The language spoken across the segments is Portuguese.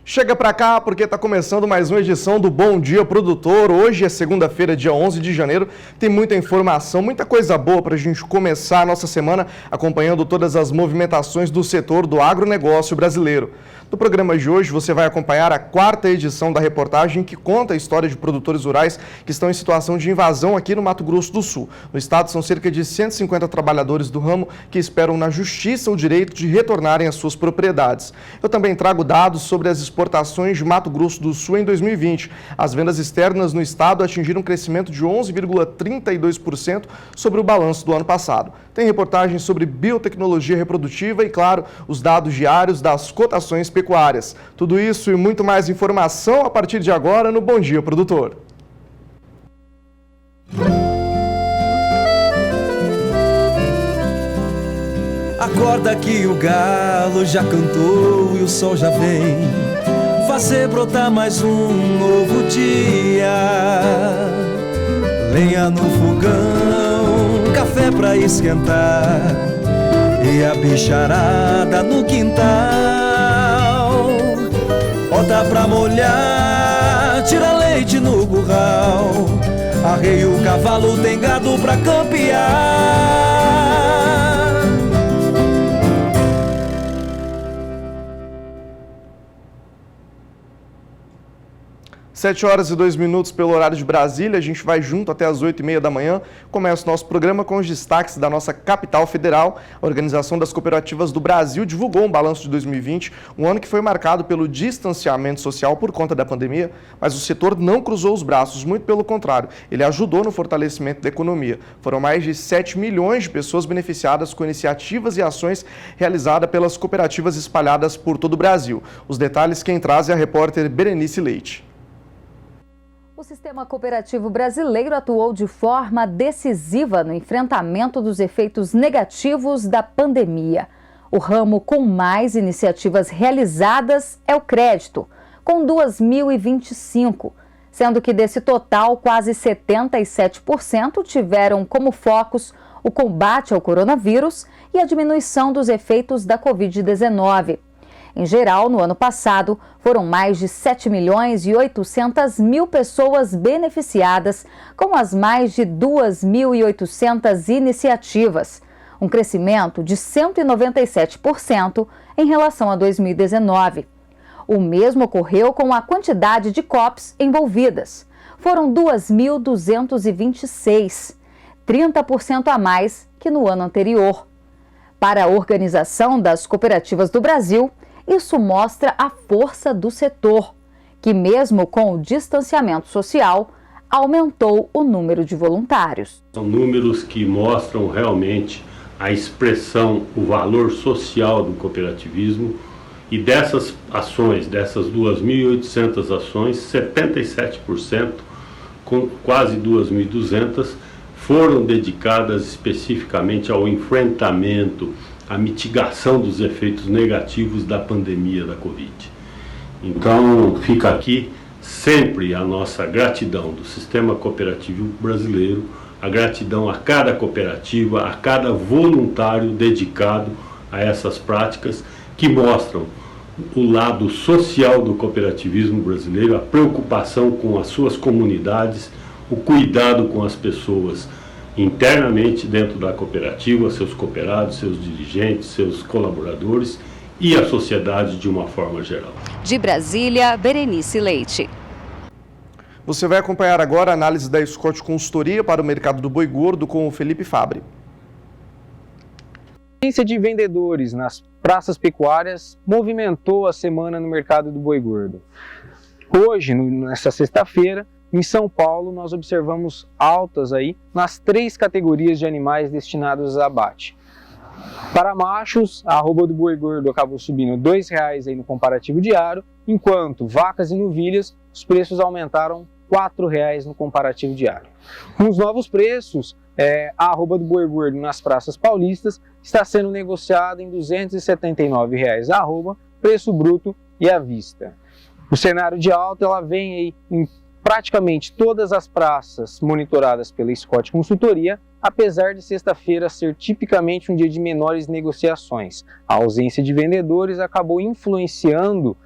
Chega pra cá porque tá começando mais uma edição do Bom Dia Produtor. Hoje é segunda-feira, dia 11 de janeiro. Tem muita informação, muita coisa boa pra gente começar a nossa semana acompanhando todas as movimentações do setor do agronegócio brasileiro. No programa de hoje você vai acompanhar a quarta edição da reportagem que conta a história de produtores rurais que estão em situação de invasão aqui no Mato Grosso do Sul. No estado são cerca de 150 trabalhadores do ramo que esperam na justiça o direito de retornarem às suas propriedades. Eu também trago dados sobre as exportações de Mato Grosso do Sul em 2020. As vendas externas no estado atingiram um crescimento de 11,32% sobre o balanço do ano passado. Tem reportagens sobre biotecnologia reprodutiva e, claro, os dados diários das cotações pecuárias. Tudo isso e muito mais informação a partir de agora no Bom Dia Produtor. Acorda que o galo já cantou e o sol já vem fazer brotar mais um novo dia. Lenha no fogão, café pra esquentar e a bicharada no quintal. Bota pra molhar, tira leite no curral, arreia o cavalo, tem gado pra campear. 7h02 pelo horário de Brasília, a gente vai junto até as 8h30 da manhã. Começa o nosso programa com os destaques da nossa capital federal. A Organização das Cooperativas do Brasil divulgou um balanço de 2020, um ano que foi marcado pelo distanciamento social por conta da pandemia, mas o setor não cruzou os braços, muito pelo contrário, ele ajudou no fortalecimento da economia. Foram mais de 7 milhões de pessoas beneficiadas com iniciativas e ações realizadas pelas cooperativas espalhadas por todo o Brasil. Os detalhes quem traz é a repórter Berenice Leite. O sistema cooperativo brasileiro atuou de forma decisiva no enfrentamento dos efeitos negativos da pandemia. O ramo com mais iniciativas realizadas é o crédito, com 2.025, sendo que desse total, quase 77% tiveram como focos o combate ao coronavírus e a diminuição dos efeitos da Covid-19. Em geral, no ano passado, foram mais de 7.800.000 pessoas beneficiadas com as mais de 2.800 iniciativas, um crescimento de 197% em relação a 2019. O mesmo ocorreu com a quantidade de COPs envolvidas. Foram 2.226, 30% a mais que no ano anterior. Para a Organização das Cooperativas do Brasil, isso mostra a força do setor, que mesmo com o distanciamento social, aumentou o número de voluntários. São números que mostram realmente a expressão, o valor social do cooperativismo, e dessas ações, dessas 2.800 ações, 77%, com quase 2.200, foram dedicadas especificamente ao enfrentamento, a mitigação dos efeitos negativos da pandemia da Covid. Então, fica aqui sempre a nossa gratidão do sistema cooperativo brasileiro, a gratidão a cada cooperativa, a cada voluntário dedicado a essas práticas que mostram o lado social do cooperativismo brasileiro, a preocupação com as suas comunidades, o cuidado com as pessoas internamente dentro da cooperativa, seus cooperados, seus dirigentes, seus colaboradores e a sociedade de uma forma geral. De Brasília, Berenice Leite. Você vai acompanhar agora a análise da Scott Consultoria para o mercado do boi gordo com o Felipe Fabre. A agência de vendedores nas praças pecuárias movimentou a semana no mercado do boi gordo. Hoje, nesta sexta-feira, em São Paulo, nós observamos altas aí nas 3 categorias de animais destinados a abate. Para machos, a arroba do boi gordo acabou subindo R$ 2,00 aí no comparativo diário, enquanto vacas e novilhas, os preços aumentaram R$ 4,00 no comparativo diário. Com os novos preços, a arroba do boi gordo nas praças paulistas está sendo negociada em R$ 279,00 a arroba, preço bruto e à vista. O cenário de alta ela vem aí em praticamente todas as praças monitoradas pela Scott Consultoria, apesar de sexta-feira ser tipicamente um dia de menores negociações. A ausência de vendedores acabou influenciando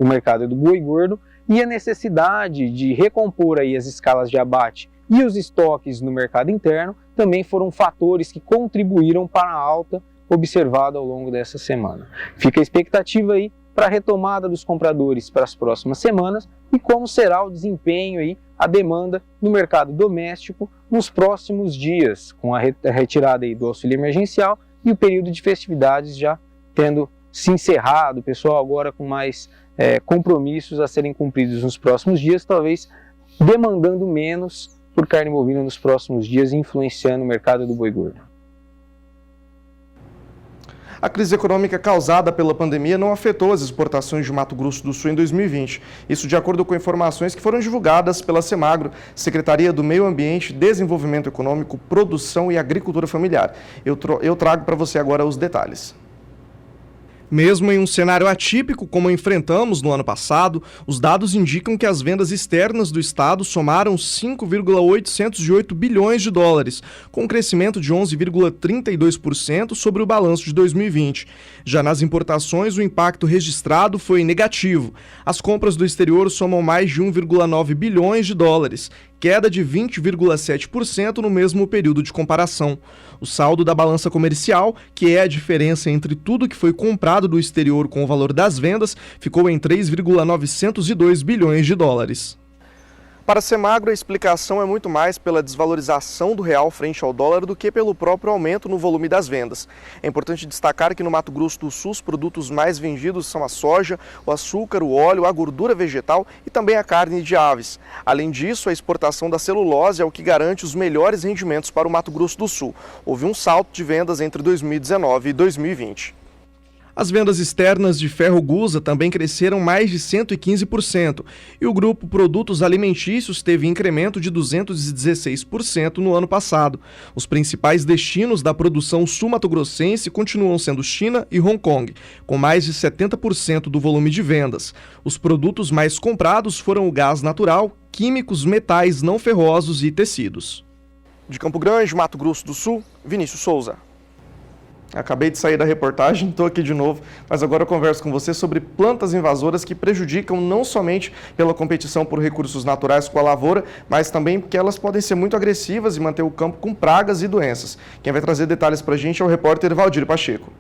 o mercado do boi gordo, e a necessidade de recompor aí as escalas de abate e os estoques no mercado interno também foram fatores que contribuíram para a alta observada ao longo dessa semana. Fica a expectativa aí para a retomada dos compradores para as próximas semanas e como será o desempenho aí, a demanda no mercado doméstico nos próximos dias, com a retirada aí do auxílio emergencial e o período de festividades já tendo se encerrado, o pessoal agora com mais compromissos a serem cumpridos nos próximos dias, talvez demandando menos por carne bovina nos próximos dias, influenciando o mercado do boi gordo. A crise econômica causada pela pandemia não afetou as exportações de Mato Grosso do Sul em 2020. Isso de acordo com informações que foram divulgadas pela Semagro, Secretaria do Meio Ambiente, Desenvolvimento Econômico, Produção e Agricultura Familiar. Eu trago para você agora os detalhes. Mesmo em um cenário atípico como enfrentamos no ano passado, os dados indicam que as vendas externas do estado somaram 5,808 bilhões de dólares, com um crescimento de 11,32% sobre o balanço de 2020. Já nas importações, o impacto registrado foi negativo. As compras do exterior somam mais de 1,9 bilhões de dólares, queda de 20,7% no mesmo período de comparação. O saldo da balança comercial, que é a diferença entre tudo que foi comprado do exterior com o valor das vendas, ficou em 3,902 bilhões de dólares. Para a Semagro, a explicação é muito mais pela desvalorização do real frente ao dólar do que pelo próprio aumento no volume das vendas. É importante destacar que no Mato Grosso do Sul os produtos mais vendidos são a soja, o açúcar, o óleo, a gordura vegetal e também a carne de aves. Além disso, a exportação da celulose é o que garante os melhores rendimentos para o Mato Grosso do Sul. Houve um salto de vendas entre 2019 e 2020. As vendas externas de ferro-gusa também cresceram mais de 115% e o grupo Produtos Alimentícios teve incremento de 216% no ano passado. Os principais destinos da produção sul-mato-grossense continuam sendo China e Hong Kong, com mais de 70% do volume de vendas. Os produtos mais comprados foram o gás natural, químicos, metais não ferrosos e tecidos. De Campo Grande, Mato Grosso do Sul, Vinícius Souza. Acabei de sair da reportagem, estou aqui de novo, mas agora eu converso com você sobre plantas invasoras que prejudicam não somente pela competição por recursos naturais com a lavoura, mas também porque elas podem ser muito agressivas e manter o campo com pragas e doenças. Quem vai trazer detalhes para a gente é o repórter Valdir Pacheco.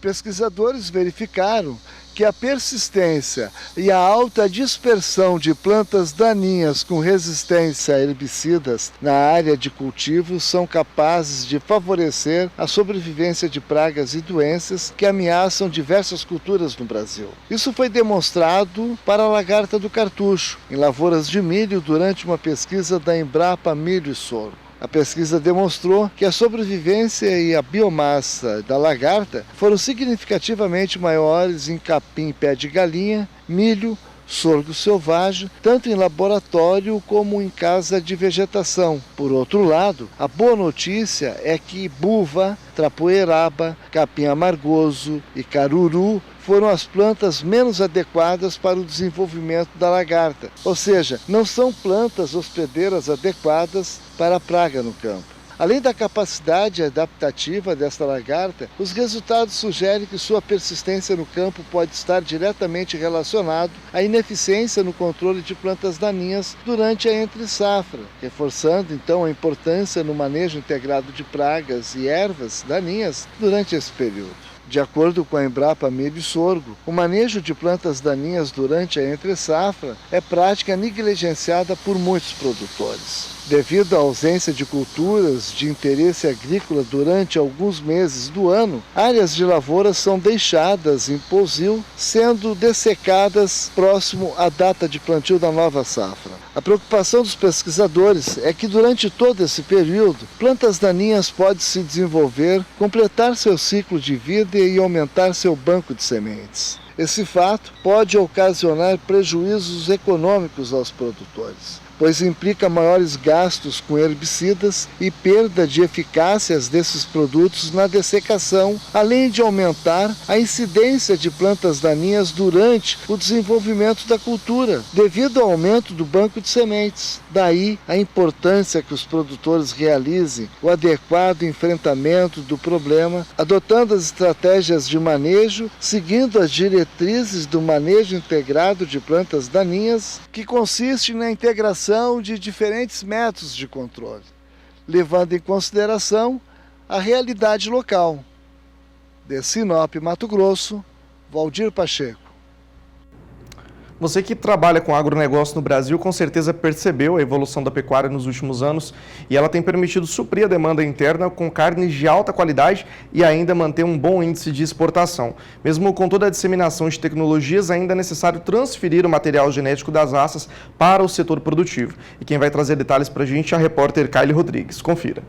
Pesquisadores verificaram que a persistência e a alta dispersão de plantas daninhas com resistência a herbicidas na área de cultivo são capazes de favorecer a sobrevivência de pragas e doenças que ameaçam diversas culturas no Brasil. Isso foi demonstrado para a lagarta do cartucho, em lavouras de milho, durante uma pesquisa da Embrapa Milho e Sorgo. A pesquisa demonstrou que a sobrevivência e a biomassa da lagarta foram significativamente maiores em capim pé de galinha, milho, sorgo selvagem, tanto em laboratório como em casa de vegetação. Por outro lado, a boa notícia é que buva, trapoeraba, capim amargoso e caruru foram as plantas menos adequadas para o desenvolvimento da lagarta, ou seja, não são plantas hospedeiras adequadas para a praga no campo. Além da capacidade adaptativa desta lagarta, os resultados sugerem que sua persistência no campo pode estar diretamente relacionado à ineficiência no controle de plantas daninhas durante a entre-safra, reforçando então a importância no manejo integrado de pragas e ervas daninhas durante esse período. De acordo com a Embrapa Milho e Sorgo, o manejo de plantas daninhas durante a entre-safra é prática negligenciada por muitos produtores. Devido à ausência de culturas de interesse agrícola durante alguns meses do ano, áreas de lavoura são deixadas em pousio, sendo dessecadas próximo à data de plantio da nova safra. A preocupação dos pesquisadores é que durante todo esse período, plantas daninhas podem se desenvolver, completar seu ciclo de vida e aumentar seu banco de sementes. Esse fato pode ocasionar prejuízos econômicos aos produtores. pois implica maiores gastos com herbicidas e perda de eficácias desses produtos na dessecação, além de aumentar a incidência de plantas daninhas durante o desenvolvimento da cultura, devido ao aumento do banco de sementes. Daí a importância que os produtores realizem o adequado enfrentamento do problema, adotando as estratégias de manejo, seguindo as diretrizes do manejo integrado de plantas daninhas, que consiste na integração de diferentes métodos de controle, levando em consideração a realidade local. De Sinop, Mato Grosso, Valdir Pacheco. Você que trabalha com agronegócio no Brasil com certeza percebeu a evolução da pecuária nos últimos anos e ela tem permitido suprir a demanda interna com carnes de alta qualidade e ainda manter um bom índice de exportação. Mesmo com toda a disseminação de tecnologias, ainda é necessário transferir o material genético das raças para o setor produtivo. E quem vai trazer detalhes para a gente é a repórter Kylie Rodrigues. Confira.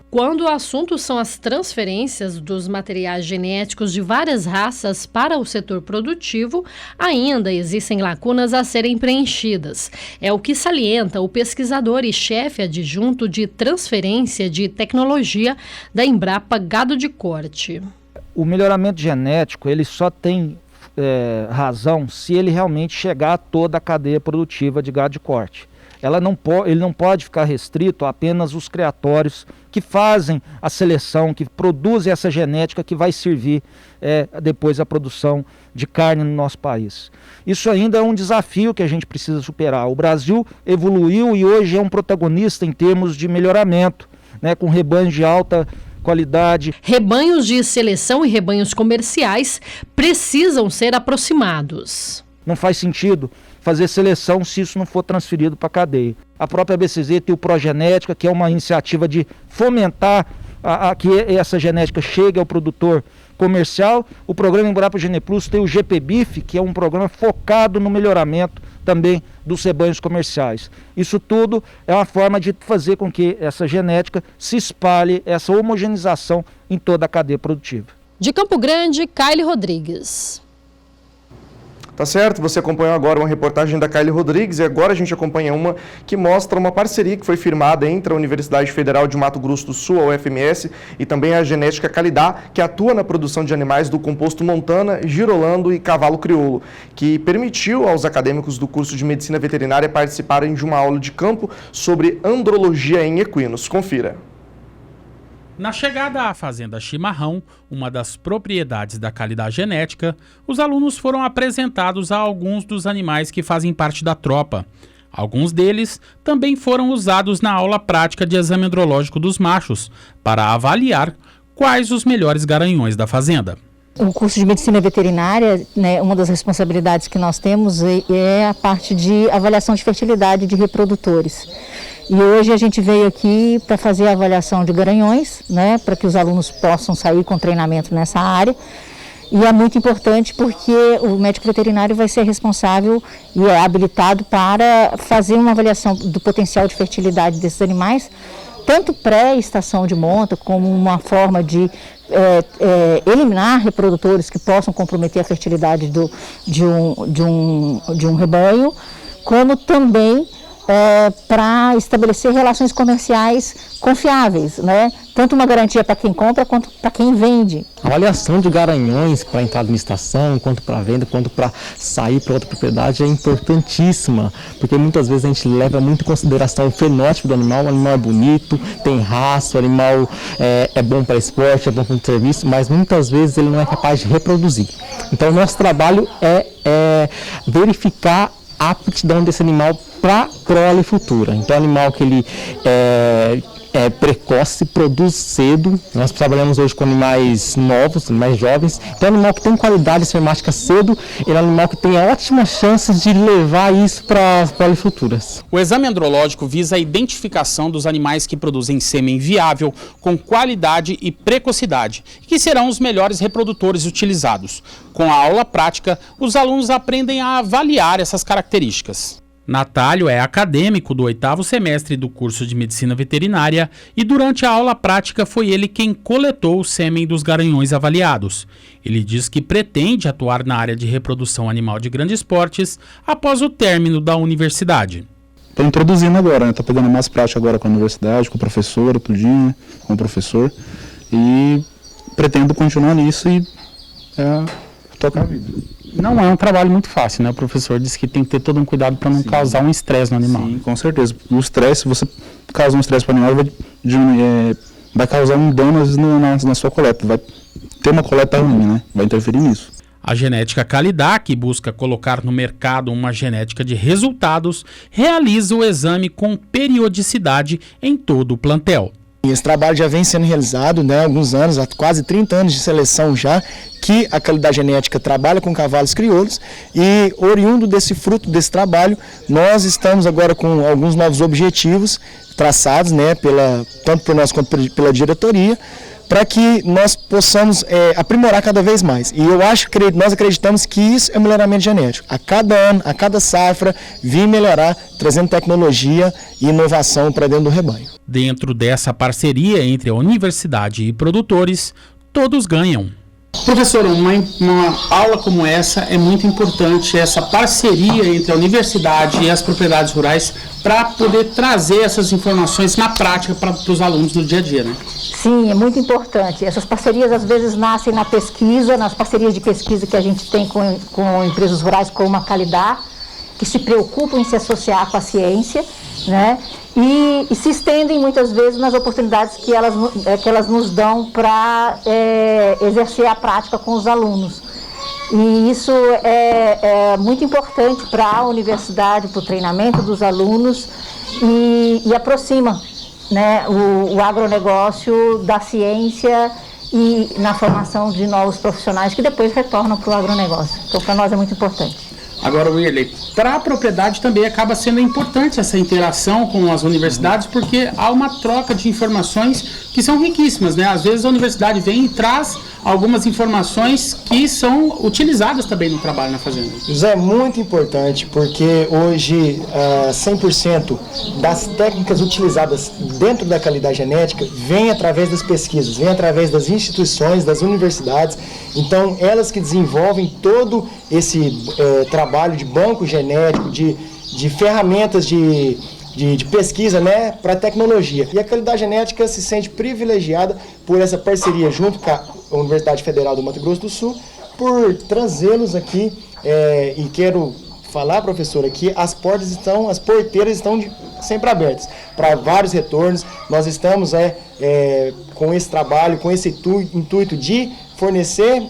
Quando o assunto são as transferências dos materiais genéticos de várias raças para o setor produtivo, ainda existem lacunas a serem preenchidas. É o que salienta o pesquisador e chefe adjunto de transferência de tecnologia da Embrapa Gado de Corte. O melhoramento genético ele só tem razão se ele realmente chegar a toda a cadeia produtiva de gado de corte. Ele não pode ficar restrito a apenas os criatórios que fazem a seleção, que produzem essa genética que vai servir depois a produção de carne no nosso país. Isso ainda é um desafio que a gente precisa superar. O Brasil evoluiu e hoje é um protagonista em termos de melhoramento, com rebanhos de alta qualidade. Rebanhos de seleção e rebanhos comerciais precisam ser aproximados. Não faz sentido fazer seleção se isso não for transferido para a cadeia. A própria BCZ tem o Progenética, que é uma iniciativa de fomentar que essa genética chegue ao produtor comercial. O programa Embrapa Geneplus tem o GPBIF, que é um programa focado no melhoramento também dos rebanhos comerciais. Isso tudo é uma forma de fazer com que essa genética se espalhe, essa homogeneização em toda a cadeia produtiva. De Campo Grande, Kylie Rodrigues. Tá certo, você acompanhou agora uma reportagem da Kylie Rodrigues e agora a gente acompanha uma que mostra uma parceria que foi firmada entre a Universidade Federal de Mato Grosso do Sul, a UFMS, e também a Genética Calidá, que atua na produção de animais do composto Montana, Girolando e Cavalo Crioulo, que permitiu aos acadêmicos do curso de Medicina Veterinária participarem de uma aula de campo sobre andrologia em equinos. Confira. Na chegada à Fazenda Chimarrão, uma das propriedades da Calidá Genética, os alunos foram apresentados a alguns dos animais que fazem parte da tropa. Alguns deles também foram usados na aula prática de exame andrológico dos machos, para avaliar quais os melhores garanhões da fazenda. O curso de Medicina Veterinária, uma das responsabilidades que nós temos é a parte de avaliação de fertilidade de reprodutores. E hoje a gente veio aqui para fazer a avaliação de garanhões, para que os alunos possam sair com treinamento nessa área. E é muito importante porque o médico veterinário vai ser responsável e é habilitado para fazer uma avaliação do potencial de fertilidade desses animais, tanto pré-estação de monta, como uma forma de eliminar reprodutores que possam comprometer a fertilidade de um rebanho, como também para estabelecer relações comerciais confiáveis, tanto uma garantia para quem compra quanto para quem vende. A avaliação de garanhões para entrar em estação, quanto para venda, quanto para sair para outra propriedade é importantíssima, porque muitas vezes a gente leva muito em consideração o fenótipo do animal. O animal é bonito, tem raça, o animal é bom para esporte, é bom para o serviço, mas muitas vezes ele não é capaz de reproduzir. Então o nosso trabalho é verificar a aptidão desse animal para prole futura. Então, animal que ele é precoce, produz cedo. Nós trabalhamos hoje com animais novos, animais jovens. Então, animal que tem qualidade espermática cedo, ele é um animal que tem ótimas chances de levar isso para as prole futuras. O exame andrológico visa a identificação dos animais que produzem sêmen viável, com qualidade e precocidade, que serão os melhores reprodutores utilizados. Com a aula prática, os alunos aprendem a avaliar essas características. Natálio é acadêmico do 8º semestre do curso de Medicina Veterinária e durante a aula prática foi ele quem coletou o sêmen dos garanhões avaliados. Ele diz que pretende atuar na área de reprodução animal de grandes portes após o término da universidade. Estou introduzindo agora, né? Estou pegando mais prática agora com a universidade, com o professor, tudinho, com o professor, e pretendo continuar nisso e tocar a vida. Não é um trabalho muito fácil, né? O professor disse que tem que ter todo um cuidado para não causar um estresse no animal. Sim, com certeza. O estresse, se você causar um estresse para o animal, vai causar um dano às vezes na sua coleta. Vai ter uma coleta ruim, né? Vai interferir nisso. A Genética Qualidade, que busca colocar no mercado uma genética de resultados, realiza o exame com periodicidade em todo o plantel. Esse trabalho já vem sendo realizado, né, há alguns anos, há quase 30 anos de seleção já, que a Qualidade Genética trabalha com cavalos crioulos e, oriundo desse fruto desse trabalho, nós estamos agora com alguns novos objetivos traçados, né, tanto por nós quanto pela diretoria, para que nós possamos aprimorar cada vez mais. E nós acreditamos que isso é melhoramento genético. A cada ano, a cada safra, vir melhorar, trazendo tecnologia e inovação para dentro do rebanho. Dentro dessa parceria entre a universidade e produtores, todos ganham. Professor, uma aula como essa é muito importante, essa parceria entre a universidade e as propriedades rurais para poder trazer essas informações na prática para os alunos no dia a dia, né? Sim, é muito importante. Essas parcerias às vezes nascem na pesquisa, nas parcerias de pesquisa que a gente tem com empresas rurais como a Qualidade, que se preocupam em se associar com a ciência, né? E se estendem muitas vezes nas oportunidades que elas nos dão para exercer a prática com os alunos. E isso é muito importante para a universidade, para o treinamento dos alunos e aproxima, né, o agronegócio da ciência e na formação de novos profissionais que depois retornam para o agronegócio. Então, para nós é muito importante. Agora, Willy, para a propriedade também acaba sendo importante essa interação com as universidades, porque há uma troca de informações que são riquíssimas, né? Às vezes a universidade vem e traz algumas informações que são utilizadas também no trabalho na fazenda. Isso é muito importante, porque hoje 100% das técnicas utilizadas dentro da Qualidade Genética vem através das pesquisas, vem através das instituições, das universidades. Então, elas que desenvolvem todo esse trabalho de banco genético, de ferramentas de pesquisa, né, para a tecnologia. E a Qualidade Genética se sente privilegiada por essa parceria junto com a Universidade Federal do Mato Grosso do Sul, por trazê-los aqui, e quero falar, professora, que as porteiras estão sempre abertas para vários retornos. Nós estamos com esse trabalho, com esse intuito de fornecer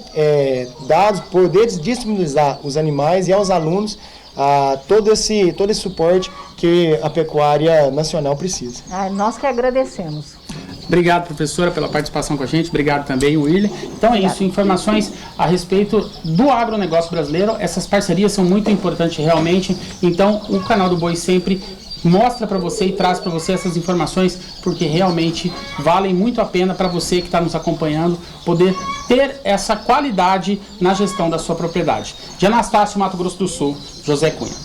dados, poder disponibilizar os animais e aos alunos todo esse suporte que a pecuária nacional precisa. Nós que agradecemos. Obrigado, professora, pela participação com a gente. Obrigado também, Willy. Então é isso, informações a respeito do agronegócio brasileiro. Essas parcerias são muito importantes realmente. Então o canal do Boi Sempre mostra para você e traz para você essas informações, porque realmente valem muito a pena para você que está nos acompanhando poder ter essa qualidade na gestão da sua propriedade. De Anastácio, Mato Grosso do Sul, José Cunha.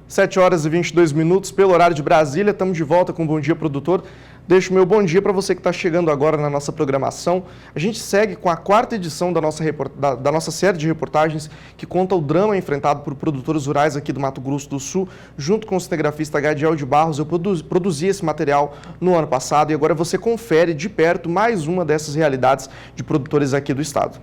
7 horas e 22 minutos pelo horário de Brasília. Estamos de volta com o Bom Dia Produtor. Deixo o meu bom dia para você que está chegando agora na nossa programação. A gente segue com a 4ª edição da nossa série de reportagens que conta o drama enfrentado por produtores rurais aqui do Mato Grosso do Sul. Junto com o cinegrafista Gadiel de Barros, eu produzi esse material no ano passado e agora você confere de perto mais uma dessas realidades de produtores aqui do estado.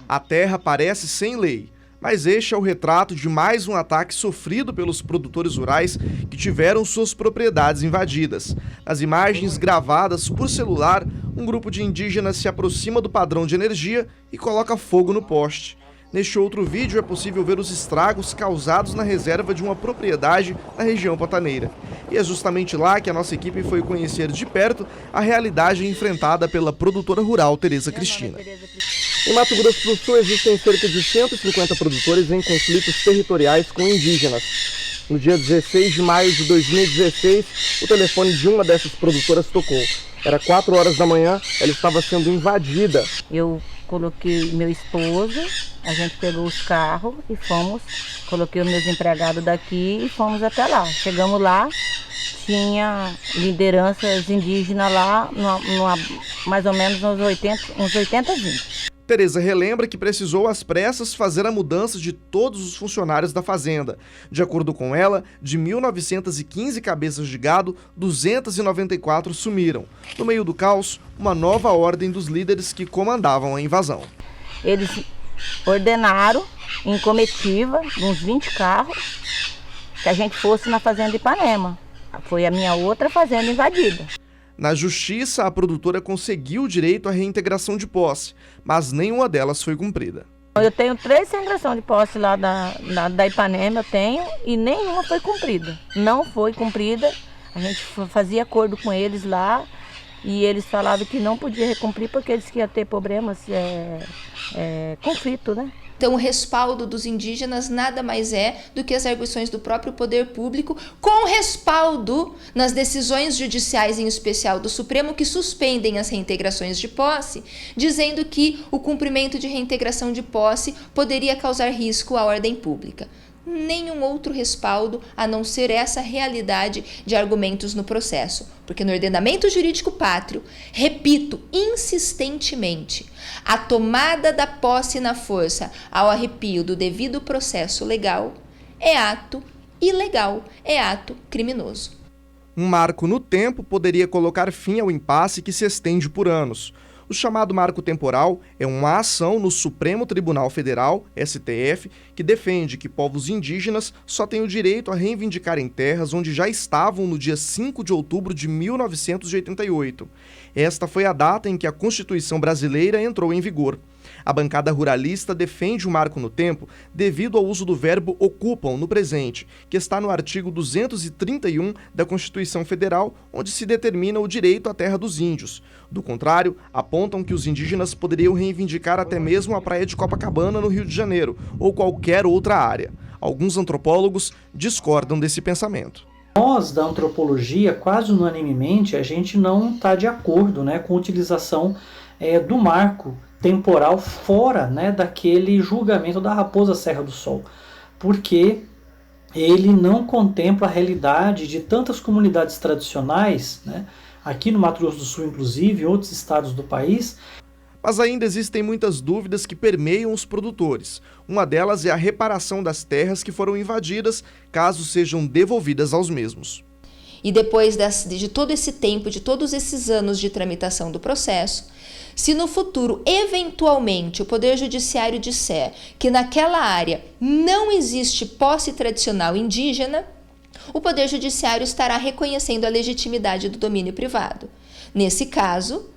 A terra parece sem lei. Mas este é o retrato de mais um ataque sofrido pelos produtores rurais que tiveram suas propriedades invadidas. Nas imagens gravadas por celular, um grupo de indígenas se aproxima do padrão de energia e coloca fogo no poste. Neste outro vídeo é possível ver os estragos causados na reserva de uma propriedade na região pantaneira. E é justamente lá que a nossa equipe foi conhecer de perto a realidade enfrentada pela produtora rural Tereza Cristina. Em Mato Grosso do Sul existem cerca de 150 produtores em conflitos territoriais com indígenas. No dia 16 de maio de 2016, o telefone de uma dessas produtoras tocou. Era 4 horas da manhã, ela estava sendo invadida. Eu coloquei meu esposo, a gente pegou os carros e fomos, coloquei os meus empregados daqui e fomos até lá. Chegamos lá, tinha lideranças indígenas lá, mais ou menos uns 80 20. Tereza relembra que precisou às pressas fazer a mudança de todos os funcionários da fazenda. De acordo com ela, de 1.915 cabeças de gado, 294 sumiram. No meio do caos, uma nova ordem dos líderes que comandavam a invasão. Eles ordenaram em comitiva, uns 20 carros, que a gente fosse na fazenda Ipanema. Foi a minha outra fazenda invadida. Na justiça, a produtora conseguiu o direito à reintegração de posse, mas nenhuma delas foi cumprida. Eu tenho 3 reintegrações de posse lá da Ipanema, eu tenho, e nenhuma foi cumprida. Não foi cumprida, a gente fazia acordo com eles lá, e eles falavam que não podia recomprir porque eles iam ter problemas, conflito, né? Então, o respaldo dos indígenas nada mais é do que as arguições do próprio poder público, com respaldo nas decisões judiciais, em especial do Supremo, que suspendem as reintegrações de posse, dizendo que o cumprimento de reintegração de posse poderia causar risco à ordem pública. Nenhum outro respaldo a não ser essa realidade de argumentos no processo. Porque no ordenamento jurídico pátrio, repito insistentemente, a tomada da posse na força ao arrepio do devido processo legal é ato ilegal, é ato criminoso. Um marco no tempo poderia colocar fim ao impasse que se estende por anos. O chamado marco temporal é uma ação no Supremo Tribunal Federal, STF, que defende que povos indígenas só têm o direito a reivindicarem terras onde já estavam no dia 5 de outubro de 1988. Esta foi a data em que a Constituição brasileira entrou em vigor. A bancada ruralista defende o marco no tempo devido ao uso do verbo ocupam no presente, que está no artigo 231 da Constituição Federal, onde se determina o direito à terra dos índios. Do contrário, apontam que os indígenas poderiam reivindicar até mesmo a praia de Copacabana, no Rio de Janeiro, ou qualquer outra área. Alguns antropólogos discordam desse pensamento. Nós, da antropologia, quase unanimemente, a gente não está de acordo, com a utilização do marco temporal fora, daquele julgamento da Raposa Serra do Sol, porque ele não contempla a realidade de tantas comunidades tradicionais, aqui no Mato Grosso do Sul, inclusive, em outros estados do país. Mas ainda existem muitas dúvidas que permeiam os produtores. Uma delas é a reparação das terras que foram invadidas, caso sejam devolvidas aos mesmos. E depois de todo esse tempo, de todos esses anos de tramitação do processo, se no futuro, eventualmente, o Poder Judiciário disser que naquela área não existe posse tradicional indígena, o Poder Judiciário estará reconhecendo a legitimidade do domínio privado. Nesse caso,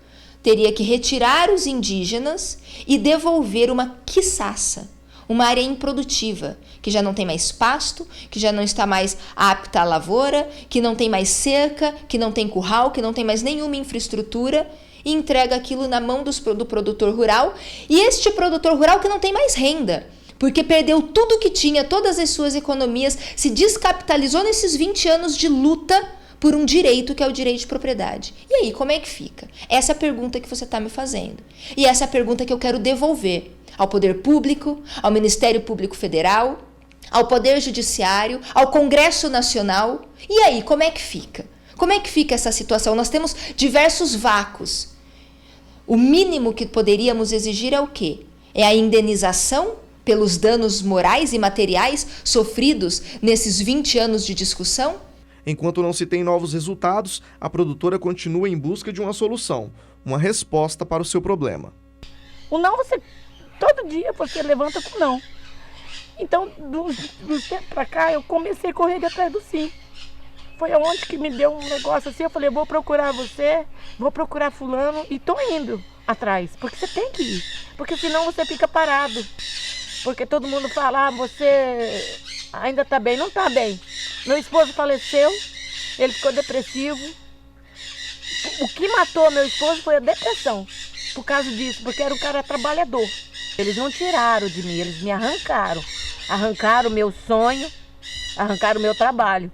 teria que retirar os indígenas e devolver uma quiçaça, uma área improdutiva, que já não tem mais pasto, que já não está mais apta à lavoura, que não tem mais cerca, que não tem curral, que não tem mais nenhuma infraestrutura, e entrega aquilo na mão do produtor rural, e este produtor rural que não tem mais renda, porque perdeu tudo que tinha, todas as suas economias, se descapitalizou nesses 20 anos de luta por um direito que é o direito de propriedade. E aí, como é que fica? Essa é a pergunta que você está me fazendo. E essa é a pergunta que eu quero devolver ao Poder Público, ao Ministério Público Federal, ao Poder Judiciário, ao Congresso Nacional. E aí, como é que fica? Como é que fica essa situação? Nós temos diversos vácuos. O mínimo que poderíamos exigir é o quê? É a indenização pelos danos morais e materiais sofridos nesses 20 anos de discussão? Enquanto não se tem novos resultados, a produtora continua em busca de uma solução, uma resposta para o seu problema. O não, todo dia você levanta com não. Então, dos tempos para cá, eu comecei a correr atrás do sim. Foi aonde que me deu um negócio assim, eu falei, vou procurar você, vou procurar fulano, e tô indo atrás, porque você tem que ir, porque senão você fica parado. Porque todo mundo fala, você ainda tá bem, não tá bem. Meu esposo faleceu, ele ficou depressivo. O que matou meu esposo foi a depressão, por causa disso, porque era um cara trabalhador. Eles não tiraram de mim, eles me arrancaram. Arrancaram o meu sonho, arrancaram o meu trabalho.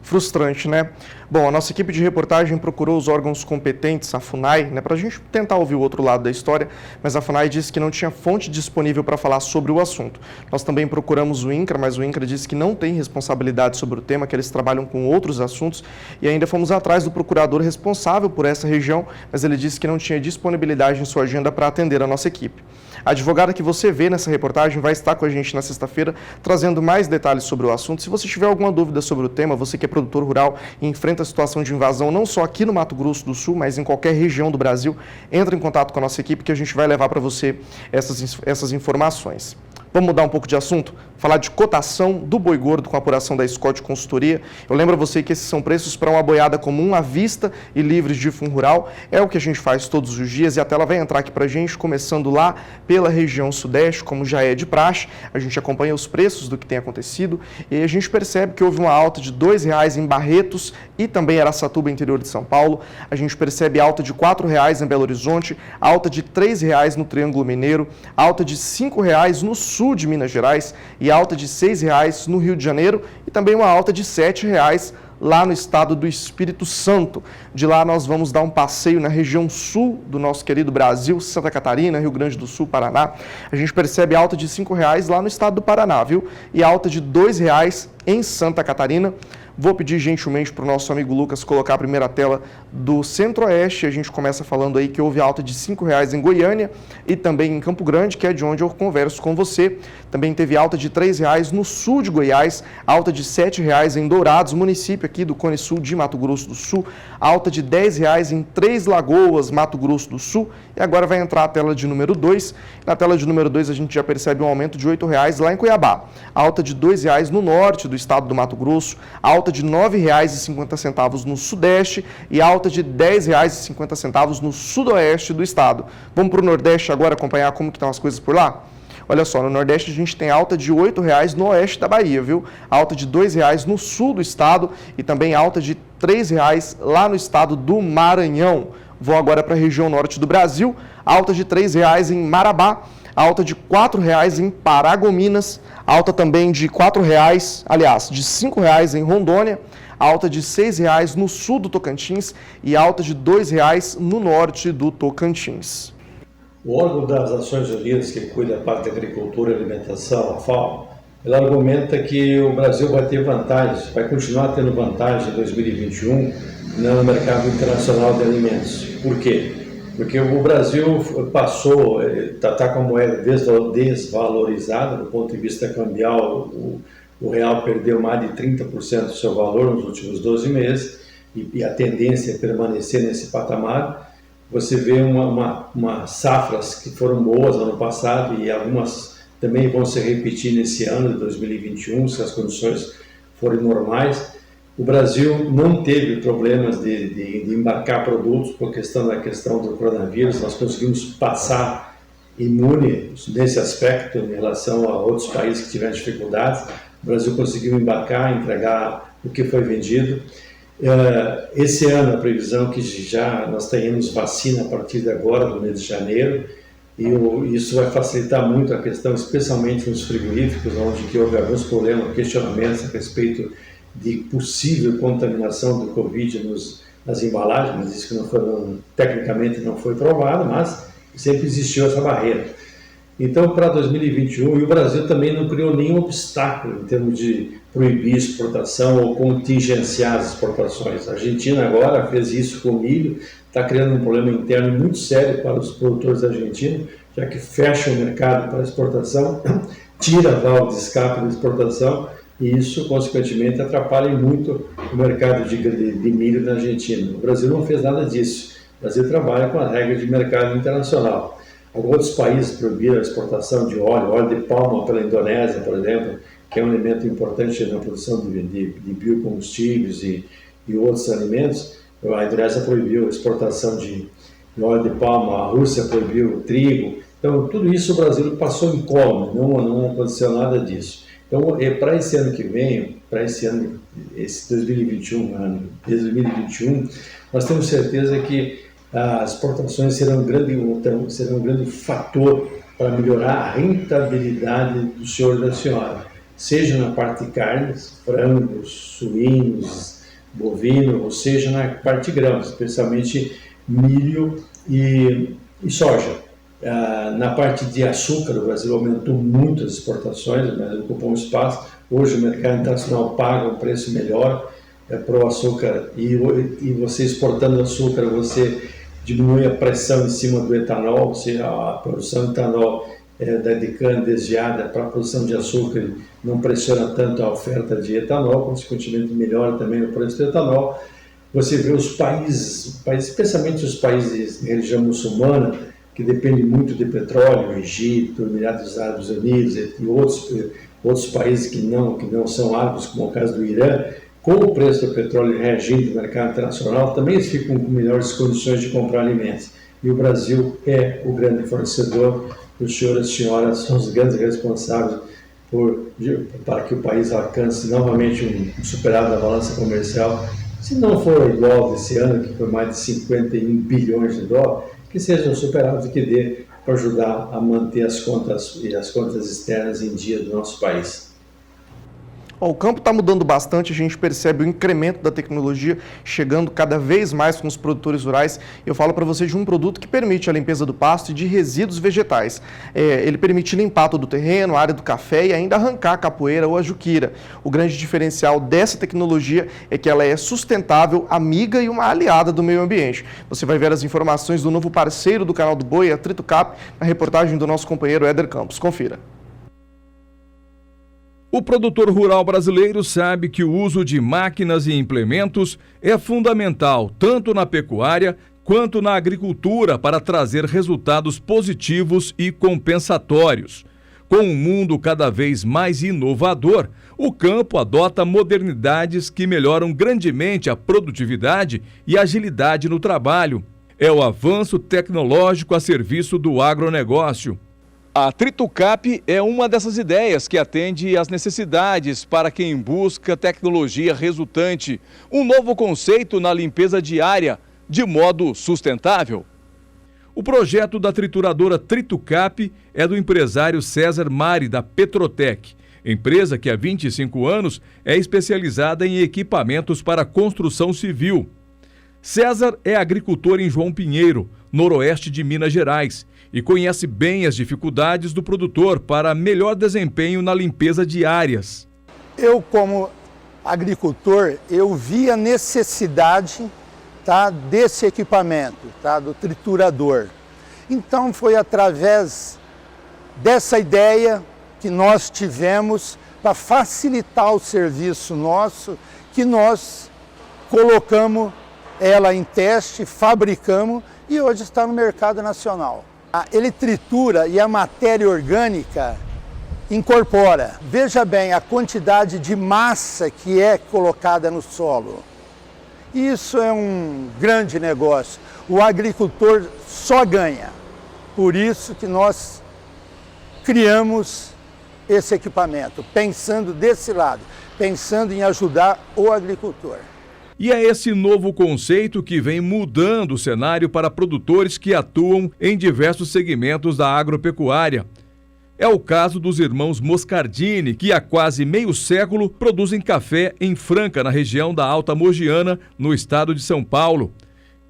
Frustrante, né? Bom, a nossa equipe de reportagem procurou os órgãos competentes, a FUNAI, né, para a gente tentar ouvir o outro lado da história, mas a FUNAI disse que não tinha fonte disponível para falar sobre o assunto. Nós também procuramos o INCRA, mas o INCRA disse que não tem responsabilidade sobre o tema, que eles trabalham com outros assuntos, e ainda fomos atrás do procurador responsável por essa região, mas ele disse que não tinha disponibilidade em sua agenda para atender a nossa equipe. A advogada que você vê nessa reportagem vai estar com a gente na sexta-feira, trazendo mais detalhes sobre o assunto. Se você tiver alguma dúvida sobre o tema, você que é produtor rural e enfrenta a situação de invasão não só aqui no Mato Grosso do Sul, mas em qualquer região do Brasil, entre em contato com a nossa equipe que a gente vai levar para você essas informações. Vamos mudar um pouco de assunto? Falar de cotação do boi gordo com a apuração da Scott Consultoria. Eu lembro a você que esses são preços para uma boiada comum à vista e livres de fundo rural. É o que a gente faz todos os dias e a tela vai entrar aqui para a gente, começando lá pela região sudeste, como já é de praxe. A gente acompanha os preços do que tem acontecido e aí a gente percebe que houve uma alta de R$ 2,00 em Barretos e também Araçatuba, interior de São Paulo. A gente percebe alta de R$ 4,00 em Belo Horizonte, alta de R$ 3,00 no Triângulo Mineiro, alta de R$ 5,00 no sul de Minas Gerais e alta de R$ 6,00 no Rio de Janeiro e também uma alta de R$ 7,00 lá no estado do Espírito Santo. De lá nós vamos dar um passeio na região sul do nosso querido Brasil, Santa Catarina, Rio Grande do Sul, Paraná. A gente percebe alta de R$ 5,00 lá no estado do Paraná, viu? E alta de R$ 2,00 em Santa Catarina. Vou pedir gentilmente para o nosso amigo Lucas colocar a primeira tela do Centro-Oeste. A gente começa falando aí que houve alta de R$ 5,00 em Goiânia e também em Campo Grande, que é de onde eu converso com você. Também teve alta de R$ 3,00 no sul de Goiás, alta de R$ 7,00 em Dourados, município aqui do Cone Sul de Mato Grosso do Sul, alta de R$ 10,00 em Três Lagoas, Mato Grosso do Sul. E agora vai entrar a tela de número 2. Na tela de número 2 a gente já percebe um aumento de R$ 8,00 lá em Cuiabá, alta de R$ 2,00 no norte do estado do Mato Grosso, alta de R$ 9,50 no sudeste e alta de R$ 10,50 no sudoeste do estado. Vamos para o nordeste agora acompanhar como que estão as coisas por lá? Olha só, no nordeste a gente tem alta de R$ 8,00 no oeste da Bahia, viu? Alta de R$ 2,00 no sul do estado e também alta de R$ 3,00 lá no estado do Maranhão. Vou agora para a região norte do Brasil, alta de R$ 3,00 em Marabá, alta de R$ 4,00 em Paragominas, alta também de R$ 4,00, aliás, de R$ 5,00 em Rondônia, alta de R$ 6,00 no sul do Tocantins e alta de R$ 2,00 no norte do Tocantins. O órgão das Nações Unidas, que cuida da parte da agricultura e alimentação, a FAO, ela argumenta que o Brasil vai ter vantagens, vai continuar tendo vantagem em 2021 no mercado internacional de alimentos. Por quê? Porque o Brasil passou, está com a moeda desvalorizada do ponto de vista cambial, o real perdeu mais de 30% do seu valor nos últimos 12 meses e a tendência é permanecer nesse patamar. Você vê uma safras que foram boas no ano passado e algumas também vão se repetir nesse ano de 2021, se as condições forem normais. O Brasil não teve problemas de embarcar produtos por questão do coronavírus. Nós conseguimos passar imune nesse aspecto em relação a outros países que tiveram dificuldades. O Brasil conseguiu embarcar, entregar o que foi vendido. Esse ano a previsão é que já nós tenhamos vacina a partir de agora, do mês de janeiro, e isso vai facilitar muito a questão, especialmente nos frigoríficos, onde houve alguns problemas, questionamentos a respeito de possível contaminação do Covid nas embalagens, mas isso tecnicamente não foi provado, mas sempre existiu essa barreira. Então, para 2021, e o Brasil também não criou nenhum obstáculo em termos de proibir exportação ou contingenciar as exportações. A Argentina agora fez isso com o milho, está criando um problema interno muito sério para os produtores argentinos, já que fecha o mercado para exportação, tira a válvula de escape da exportação, e isso, consequentemente, atrapalha muito o mercado de milho na Argentina. O Brasil não fez nada disso. O Brasil trabalha com a regra de mercado internacional. Alguns países proibiram a exportação de óleo de palma pela Indonésia, por exemplo, que é um elemento importante na produção de biocombustíveis e outros alimentos. A Indonésia proibiu a exportação de óleo de palma, a Rússia proibiu o trigo. Então, tudo isso o Brasil passou incólume, não aconteceu nada disso. Então, para esse ano que vem, esse 2021, nós temos certeza que as exportações serão um grande fator para melhorar a rentabilidade do senhor e da senhora, seja na parte de carnes, frangos, suínos, bovino, ou seja, na parte de grãos, especialmente milho e soja. Na parte de açúcar, o Brasil aumentou muito as exportações, mas ocupou um espaço. Hoje o mercado internacional paga um preço melhor para o açúcar, e você exportando açúcar, você diminui a pressão em cima do etanol, ou seja, a produção de etanol de cana desviada para a produção de açúcar não pressiona tanto a oferta de etanol, consequentemente melhora também o preço do etanol. Você vê os países, especialmente os países de religião muçulmana, que dependem muito de petróleo, o Egito, Emirados Árabes Unidos e outros países que não são árabes, como o caso do Irã, com o preço do petróleo reagindo no mercado internacional, também eles ficam com melhores condições de comprar alimentos. E o Brasil é o grande fornecedor, os senhores e as senhoras são os grandes responsáveis para que o país alcance novamente um superávit da balança comercial. Se não for igual desse ano, que foi mais de 51 bilhões de dólares, que seja um superávit que dê para ajudar a manter as contas e as contas externas em dia do nosso país. O campo está mudando bastante, a gente percebe o incremento da tecnologia chegando cada vez mais com os produtores rurais. Eu falo para você de um produto que permite a limpeza do pasto e de resíduos vegetais. Ele permite limpar todo o terreno, a área do café e ainda arrancar a capoeira ou a juquira. O grande diferencial dessa tecnologia é que ela é sustentável, amiga e uma aliada do meio ambiente. Você vai ver as informações do novo parceiro do canal do Boi, a TritoCap, na reportagem do nosso companheiro Éder Campos. Confira. O produtor rural brasileiro sabe que o uso de máquinas e implementos é fundamental tanto na pecuária quanto na agricultura para trazer resultados positivos e compensatórios. Com um mundo cada vez mais inovador, o campo adota modernidades que melhoram grandemente a produtividade e agilidade no trabalho. É o avanço tecnológico a serviço do agronegócio. A TritoCap é uma dessas ideias que atende às necessidades para quem busca tecnologia resultante, um novo conceito na limpeza diária, de modo sustentável. O projeto da trituradora TritoCap é do empresário César Mari, da Petrotec, empresa que há 25 anos é especializada em equipamentos para construção civil. César é agricultor em João Pinheiro, noroeste de Minas Gerais, e conhece bem as dificuldades do produtor para melhor desempenho na limpeza de áreas. Eu, como agricultor, eu vi a necessidade desse equipamento, do triturador. Então foi através dessa ideia que nós tivemos para facilitar o serviço nosso, que nós colocamos ela em teste, fabricamos e hoje está no mercado nacional. Ele tritura e a matéria orgânica incorpora. Veja bem a quantidade de massa que é colocada no solo. Isso é um grande negócio. O agricultor só ganha. Por isso que nós criamos esse equipamento, pensando desse lado, pensando em ajudar o agricultor. E é esse novo conceito que vem mudando o cenário para produtores que atuam em diversos segmentos da agropecuária. É o caso dos irmãos Moscardini, que há quase meio século produzem café em Franca, na região da Alta Mogiana, no estado de São Paulo.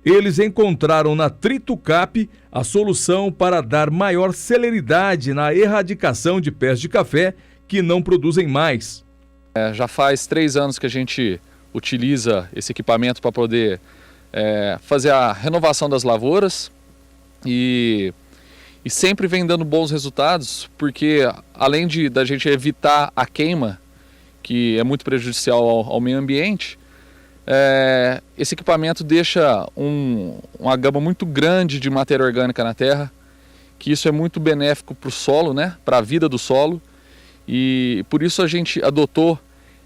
Eles encontraram na TritoCap a solução para dar maior celeridade na erradicação de pés de café que não produzem mais. Já faz 3 anos que a gente utiliza esse equipamento para poder fazer a renovação das lavouras e sempre vem dando bons resultados, porque além da gente evitar a queima, que é muito prejudicial ao meio ambiente, esse equipamento deixa uma gama muito grande de matéria orgânica na terra, que isso é muito benéfico para o solo, para a vida do solo, e por isso a gente adotou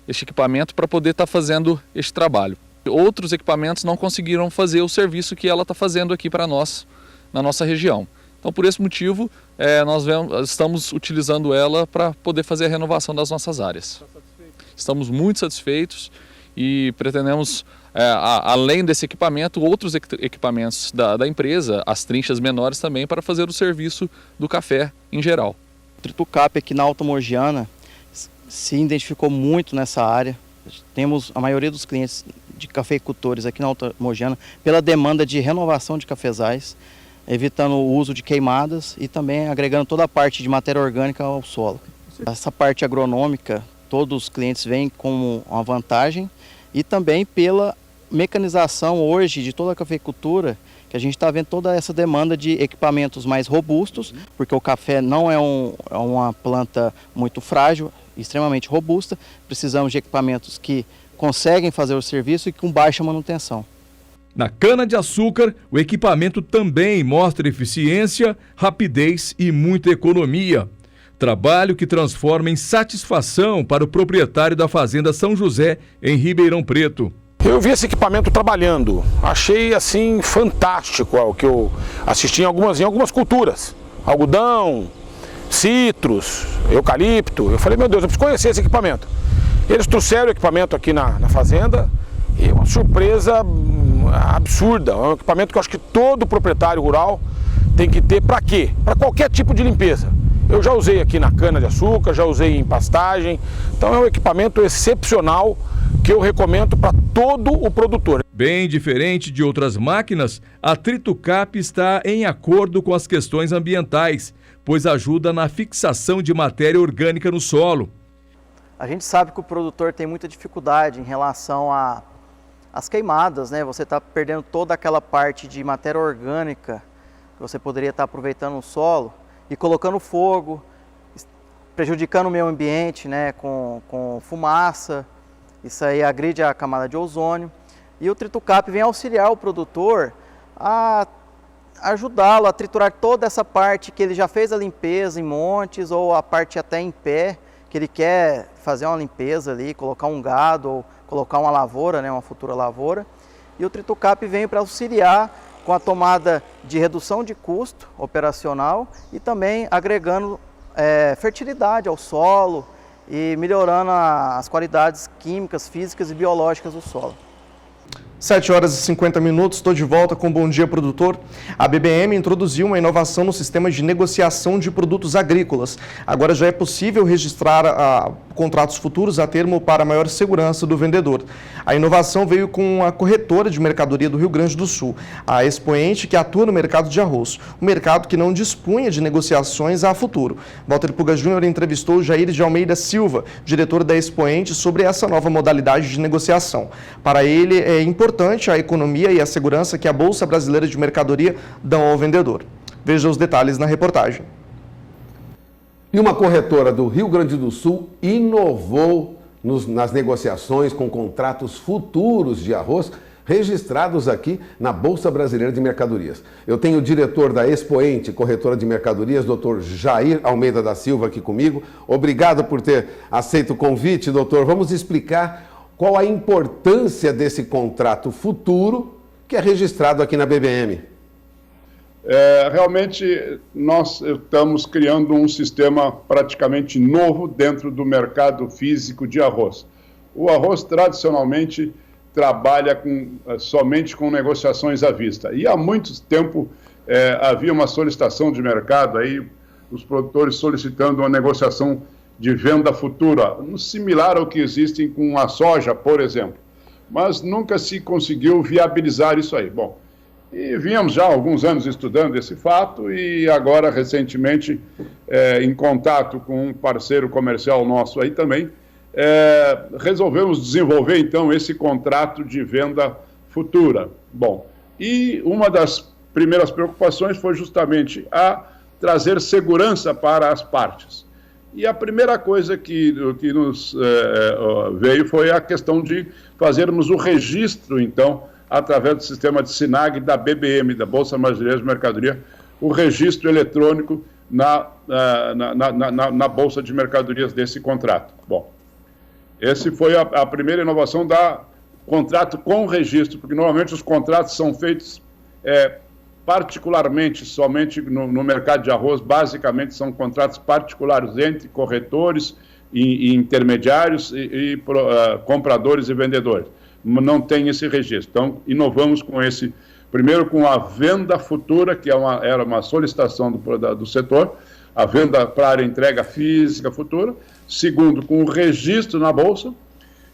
este equipamento para poder estar fazendo este trabalho. Outros equipamentos não conseguiram fazer o serviço que ela está fazendo aqui para nós, na nossa região. Então, por esse motivo, nós estamos utilizando ela para poder fazer a renovação das nossas áreas. Estamos muito satisfeitos e pretendemos, além desse equipamento, outros equipamentos da empresa, as trinchas menores também, para fazer o serviço do café em geral. O TritoCap aqui na Alta Mogiana se identificou muito nessa área. Temos a maioria dos clientes de cafeicultores aqui na Alta Mogiana pela demanda de renovação de cafezais, evitando o uso de queimadas e também agregando toda a parte de matéria orgânica ao solo. Essa parte agronômica, todos os clientes veem como uma vantagem e também pela mecanização hoje de toda a cafeicultura, que a gente está vendo toda essa demanda de equipamentos mais robustos, porque o café não é uma planta muito frágil, extremamente robusta, precisamos de equipamentos que conseguem fazer o serviço e com baixa manutenção. Na cana-de-açúcar, o equipamento também mostra eficiência, rapidez e muita economia. Trabalho que transforma em satisfação para o proprietário da Fazenda São José, em Ribeirão Preto. Eu vi esse equipamento trabalhando, achei assim fantástico o que eu assisti em algumas culturas, algodão, citros, eucalipto. Eu falei, meu Deus, eu preciso conhecer esse equipamento. Eles trouxeram o equipamento aqui na fazenda e uma surpresa absurda, é um equipamento que eu acho que todo proprietário rural tem que ter. Para quê? Para qualquer tipo de limpeza. Eu já usei aqui na cana-de-açúcar, já usei em pastagem, então é um equipamento excepcional que eu recomendo para todo o produtor. Bem diferente de outras máquinas, a Tritucap está em acordo com as questões ambientais, pois ajuda na fixação de matéria orgânica no solo. A gente sabe que o produtor tem muita dificuldade em relação às queimadas, né? Você está perdendo toda aquela parte de matéria orgânica que você poderia estar aproveitando no solo e colocando fogo, prejudicando o meio ambiente, né? Com fumaça. Isso aí agride a camada de ozônio. E o Tritucap vem auxiliar o produtor a ajudá-lo a triturar toda essa parte que ele já fez a limpeza em montes ou a parte até em pé, que ele quer fazer uma limpeza ali, colocar um gado ou colocar uma lavoura, né, uma futura lavoura. E o Tritucap vem para auxiliar com a tomada de redução de custo operacional e também agregando fertilidade ao solo e melhorando as qualidades químicas, físicas e biológicas do solo. 7 horas e 50 minutos, estou de volta com Bom Dia Produtor. A BBM introduziu uma inovação no sistema de negociação de produtos agrícolas. Agora já é possível registrar contratos futuros a termo para maior segurança do vendedor. A inovação veio com a corretora de mercadoria do Rio Grande do Sul, a Expoente, que atua no mercado de arroz, um mercado que não dispunha de negociações a futuro. Walter Puga Júnior entrevistou Jair de Almeida Silva, diretor da Expoente, sobre essa nova modalidade de negociação. Para ele, é importante a economia e a segurança que a Bolsa Brasileira de Mercadoria dão ao vendedor. Veja os detalhes na reportagem. E uma corretora do Rio Grande do Sul inovou nas negociações com contratos futuros de arroz registrados aqui na Bolsa Brasileira de Mercadorias. Eu tenho o diretor da Expoente, corretora de mercadorias, Dr. Jair Almeida da Silva, aqui comigo. Obrigado por ter aceito o convite, doutor. Vamos explicar qual a importância desse contrato futuro que é registrado aqui na BBM. Realmente, nós estamos criando um sistema praticamente novo dentro do mercado físico de arroz. O arroz, tradicionalmente, trabalha somente com negociações à vista. E há muito tempo havia uma solicitação de mercado, aí, os produtores solicitando uma negociação de venda futura, similar ao que existe com a soja, por exemplo. Mas nunca se conseguiu viabilizar isso aí. Bom, e vínhamos já há alguns anos estudando esse fato e agora, recentemente, em contato com um parceiro comercial nosso aí também, resolvemos desenvolver, então, esse contrato de venda futura. Bom, e uma das primeiras preocupações foi justamente a trazer segurança para as partes. E a primeira coisa que nos veio foi a questão de fazermos o registro, então, através do sistema de SINAG da BBM, da Bolsa Brasileira de Mercadoria, o registro eletrônico na Bolsa de Mercadorias desse contrato. Bom, essa foi a primeira inovação da contrato com registro, porque normalmente os contratos são feitos particularmente, somente no mercado de arroz, basicamente são contratos particulares entre corretores e intermediários e compradores e vendedores. Não tem esse registro. Então, inovamos com esse, primeiro com a venda futura, que era uma solicitação do setor, a venda para entrega física futura. Segundo, com o registro na Bolsa.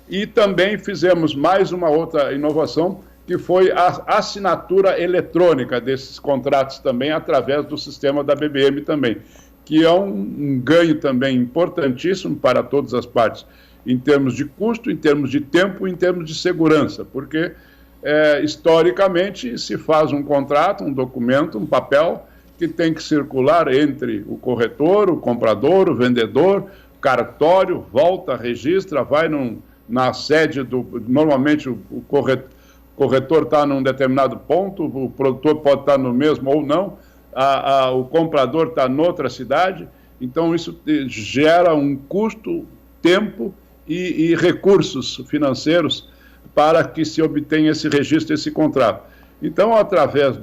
E também fizemos mais uma outra inovação, que foi a assinatura eletrônica desses contratos também, através do sistema da BBM também, que é um ganho também importantíssimo para todas as partes, em termos de custo, em termos de tempo, em termos de segurança, porque historicamente se faz um contrato, um documento, um papel, que tem que circular entre o corretor, o comprador, o vendedor, o cartório, volta, registra, vai na sede normalmente o corretor está num determinado ponto, o produtor pode estar no mesmo ou não, o comprador está noutra cidade, então isso gera um custo, tempo e recursos financeiros para que se obtenha esse registro, esse contrato. Então, através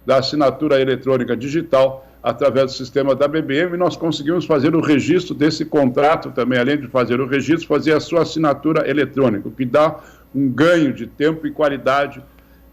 da assinatura eletrônica digital, através do sistema da BBM, nós conseguimos fazer o registro desse contrato também, além de fazer o registro, fazer a sua assinatura eletrônica, o que dá um ganho de tempo e qualidade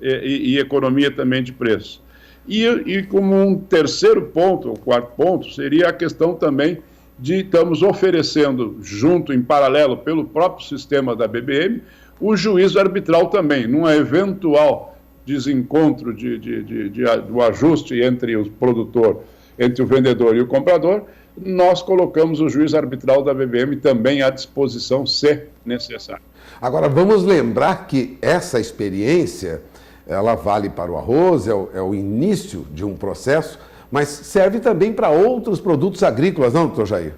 e economia também de preço. E como um terceiro ponto, ou quarto ponto, seria a questão também de estamos oferecendo, junto, em paralelo, pelo próprio sistema da BBM, o juízo arbitral também, num eventual desencontro do ajuste entre o produtor, entre o vendedor e o comprador, nós colocamos o juiz arbitral da BBM também à disposição, se necessário. Agora, vamos lembrar que essa experiência, ela vale para o arroz, é o início de um processo, mas serve também para outros produtos agrícolas, não, doutor Jair?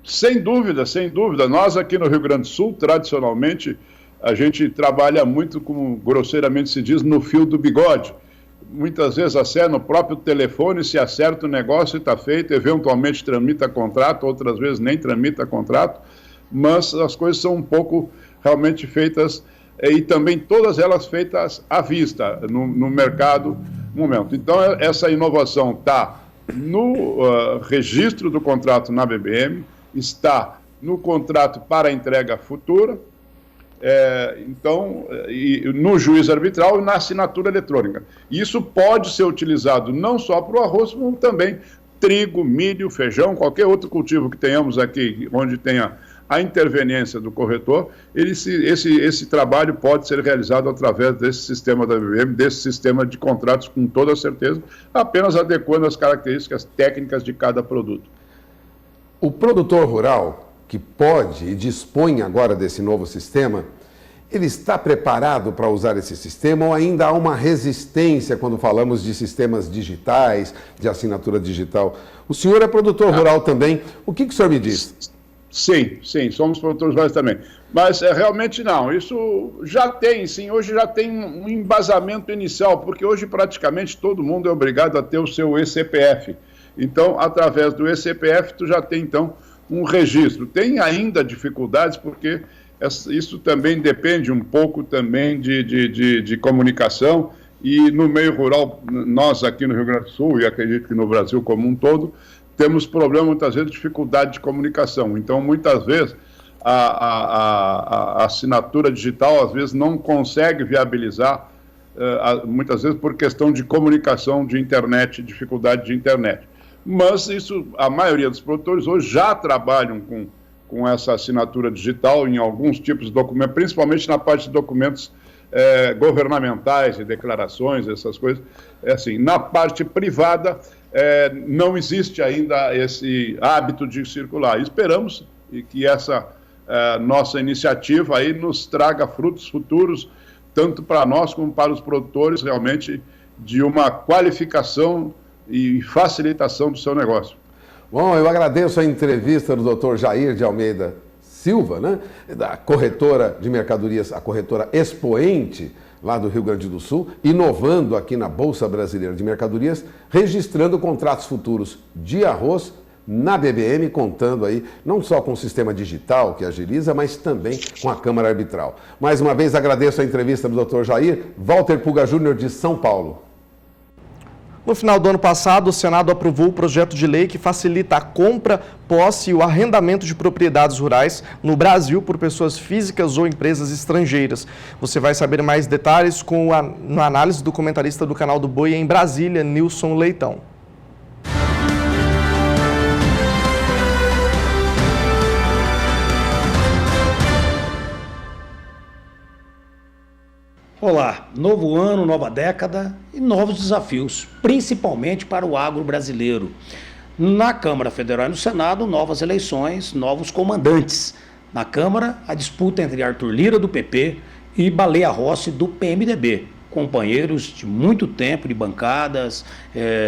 Sem dúvida, sem dúvida. Nós aqui no Rio Grande do Sul, tradicionalmente, a gente trabalha muito, como grosseiramente se diz, no fio do bigode. Muitas vezes no próprio telefone se acerta o negócio e está feito, eventualmente tramita contrato, outras vezes nem tramita contrato, mas as coisas são um pouco realmente feitas, e também todas elas feitas à vista, no mercado, no momento. Então, essa inovação está no registro do contrato na BBM, está no contrato para entrega futura, no juiz arbitral e na assinatura eletrônica. Isso pode ser utilizado não só para o arroz, como também trigo, milho, feijão, qualquer outro cultivo que tenhamos aqui, onde tenha a interveniência do corretor, esse trabalho pode ser realizado através desse sistema da BBM, desse sistema de contratos, com toda certeza, apenas adequando as características técnicas de cada produto. O produtor rural, que pode e dispõe agora desse novo sistema, ele está preparado para usar esse sistema ou ainda há uma resistência quando falamos de sistemas digitais, de assinatura digital? O senhor é produtor rural também, o que o senhor me diz? Sim, somos produtores rurais também. Mas realmente não, isso já tem, sim, hoje já tem um embasamento inicial, porque hoje praticamente todo mundo é obrigado a ter o seu eCPF. Então, através do eCPF, tu já tem, então, um registro. Tem ainda dificuldades, porque isso também depende um pouco também de comunicação, e no meio rural, nós aqui no Rio Grande do Sul, e acredito que no Brasil como um todo, temos problema, muitas vezes, de dificuldade de comunicação. Então, muitas vezes, a assinatura digital, às vezes, não consegue viabilizar, muitas vezes por questão de comunicação de internet, dificuldade de internet. Mas isso, a maioria dos produtores hoje já trabalham com essa assinatura digital em alguns tipos de documentos, principalmente na parte de documentos governamentais e declarações, essas coisas. Assim, na parte privada, não existe ainda esse hábito de circular. Esperamos que essa nossa iniciativa aí nos traga frutos futuros, tanto para nós como para os produtores, realmente, de uma qualificação e facilitação do seu negócio. Bom, eu agradeço a entrevista do Dr. Jair de Almeida Silva, né, da corretora de mercadorias, a corretora Expoente, lá do Rio Grande do Sul, inovando aqui na Bolsa Brasileira de Mercadorias, registrando contratos futuros de arroz na BBM, contando aí não só com o sistema digital que agiliza, mas também com a Câmara Arbitral. Mais uma vez agradeço a entrevista do Dr. Jair. Walter Puga Júnior, de São Paulo. No final do ano passado, o Senado aprovou o projeto de lei que facilita a compra, posse e o arrendamento de propriedades rurais no Brasil por pessoas físicas ou empresas estrangeiras. Você vai saber mais detalhes na análise do comentarista do canal do Boi em Brasília, Nilson Leitão. Olá, novo ano, nova década e novos desafios, principalmente para o agro brasileiro. Na Câmara Federal e no Senado, novas eleições, novos comandantes. Na Câmara, a disputa entre Arthur Lira, do PP, e Baleia Rossi, do PMDB. Companheiros de muito tempo, de bancadas,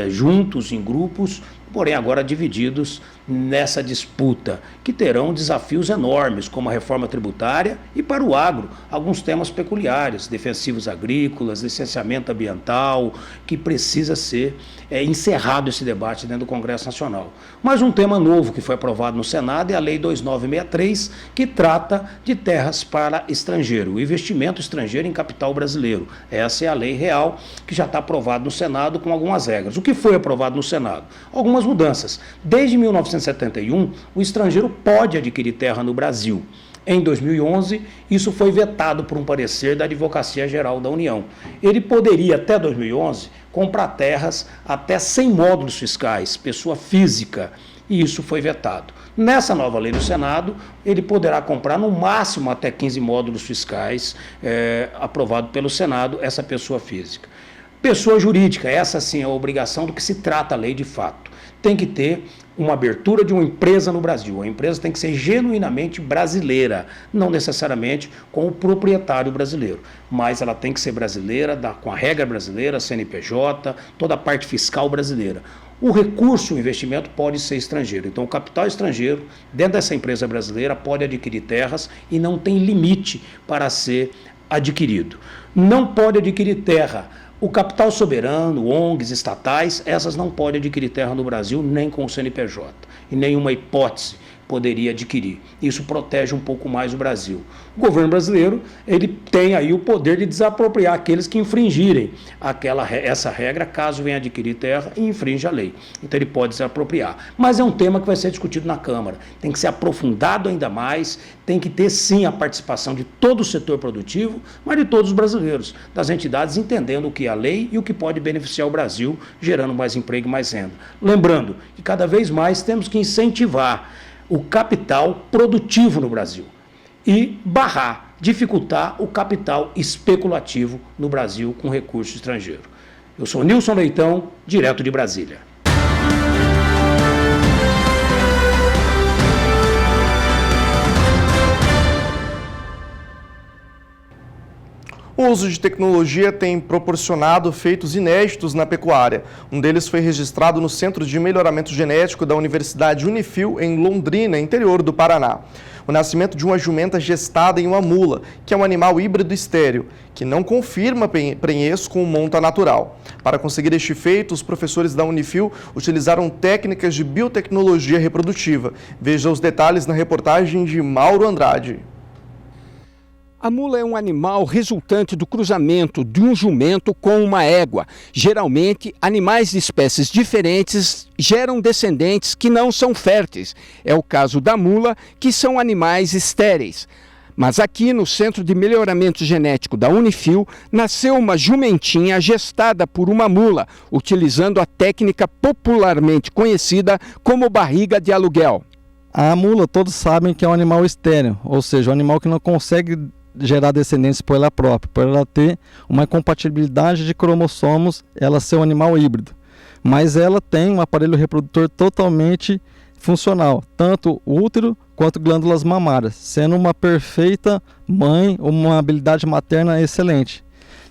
juntos em grupos, porém agora divididos nessa disputa, que terão desafios enormes, como a reforma tributária e, para o agro, alguns temas peculiares, defensivos agrícolas, licenciamento ambiental, que precisa ser encerrado esse debate dentro do Congresso Nacional. Mas um tema novo que foi aprovado no Senado é a Lei 2963, que trata de terras para estrangeiro, o investimento estrangeiro em capital brasileiro. Essa é a lei real que já está aprovada no Senado com algumas regras. O que foi aprovado no Senado? Algumas mudanças. Desde 1971, o estrangeiro pode adquirir terra no Brasil. Em 2011, isso foi vetado por um parecer da Advocacia Geral da União. Ele poderia, até 2011, comprar terras até 100 módulos fiscais, pessoa física, e isso foi vetado. Nessa nova lei no Senado, ele poderá comprar no máximo até 15 módulos fiscais, aprovado pelo Senado, essa pessoa física. Pessoa jurídica, essa sim é a obrigação do que se trata a lei de fato. Tem que ter uma abertura de uma empresa no Brasil. A empresa tem que ser genuinamente brasileira, não necessariamente com o proprietário brasileiro, mas ela tem que ser brasileira, com a regra brasileira, CNPJ, toda a parte fiscal brasileira. O recurso, o investimento pode ser estrangeiro. Então, o capital estrangeiro, dentro dessa empresa brasileira, pode adquirir terras e não tem limite para ser adquirido. Não pode adquirir terra. O capital soberano, ONGs, estatais, essas não podem adquirir terra no Brasil nem com o CNPJ. Em nenhuma hipótese poderia adquirir. Isso protege um pouco mais o Brasil. O governo brasileiro, ele tem aí o poder de desapropriar aqueles que infringirem essa regra, caso venha adquirir terra e infrinja a lei. Então ele pode desapropriar. Mas é um tema que vai ser discutido na Câmara. Tem que ser aprofundado ainda mais, tem que ter sim a participação de todo o setor produtivo, mas de todos os brasileiros, das entidades entendendo o que é a lei e o que pode beneficiar o Brasil, gerando mais emprego e mais renda. Lembrando que cada vez mais temos que incentivar o capital produtivo no Brasil e dificultar o capital especulativo no Brasil com recurso estrangeiro. Eu sou Nilson Leitão, direto de Brasília. O uso de tecnologia tem proporcionado feitos inéditos na pecuária. Um deles foi registrado no Centro de Melhoramento Genético da Universidade Unifil, em Londrina, interior do Paraná. O nascimento de uma jumenta gestada em uma mula, que é um animal híbrido estéril, que não confirma prenhez com monta natural. Para conseguir este feito, os professores da Unifil utilizaram técnicas de biotecnologia reprodutiva. Veja os detalhes na reportagem de Mauro Andrade. A mula é um animal resultante do cruzamento de um jumento com uma égua. Geralmente, animais de espécies diferentes geram descendentes que não são férteis. É o caso da mula, que são animais estéreis. Mas aqui no Centro de Melhoramento Genético da Unifil, nasceu uma jumentinha gestada por uma mula, utilizando a técnica popularmente conhecida como barriga de aluguel. A mula, todos sabem que é um animal estéril, ou seja, um animal que não consegue gerar descendentes por ela própria, por ela ter uma incompatibilidade de cromossomos, ela ser um animal híbrido. Mas ela tem um aparelho reprodutor totalmente funcional, tanto útero quanto glândulas mamárias, sendo uma perfeita mãe, uma habilidade materna excelente.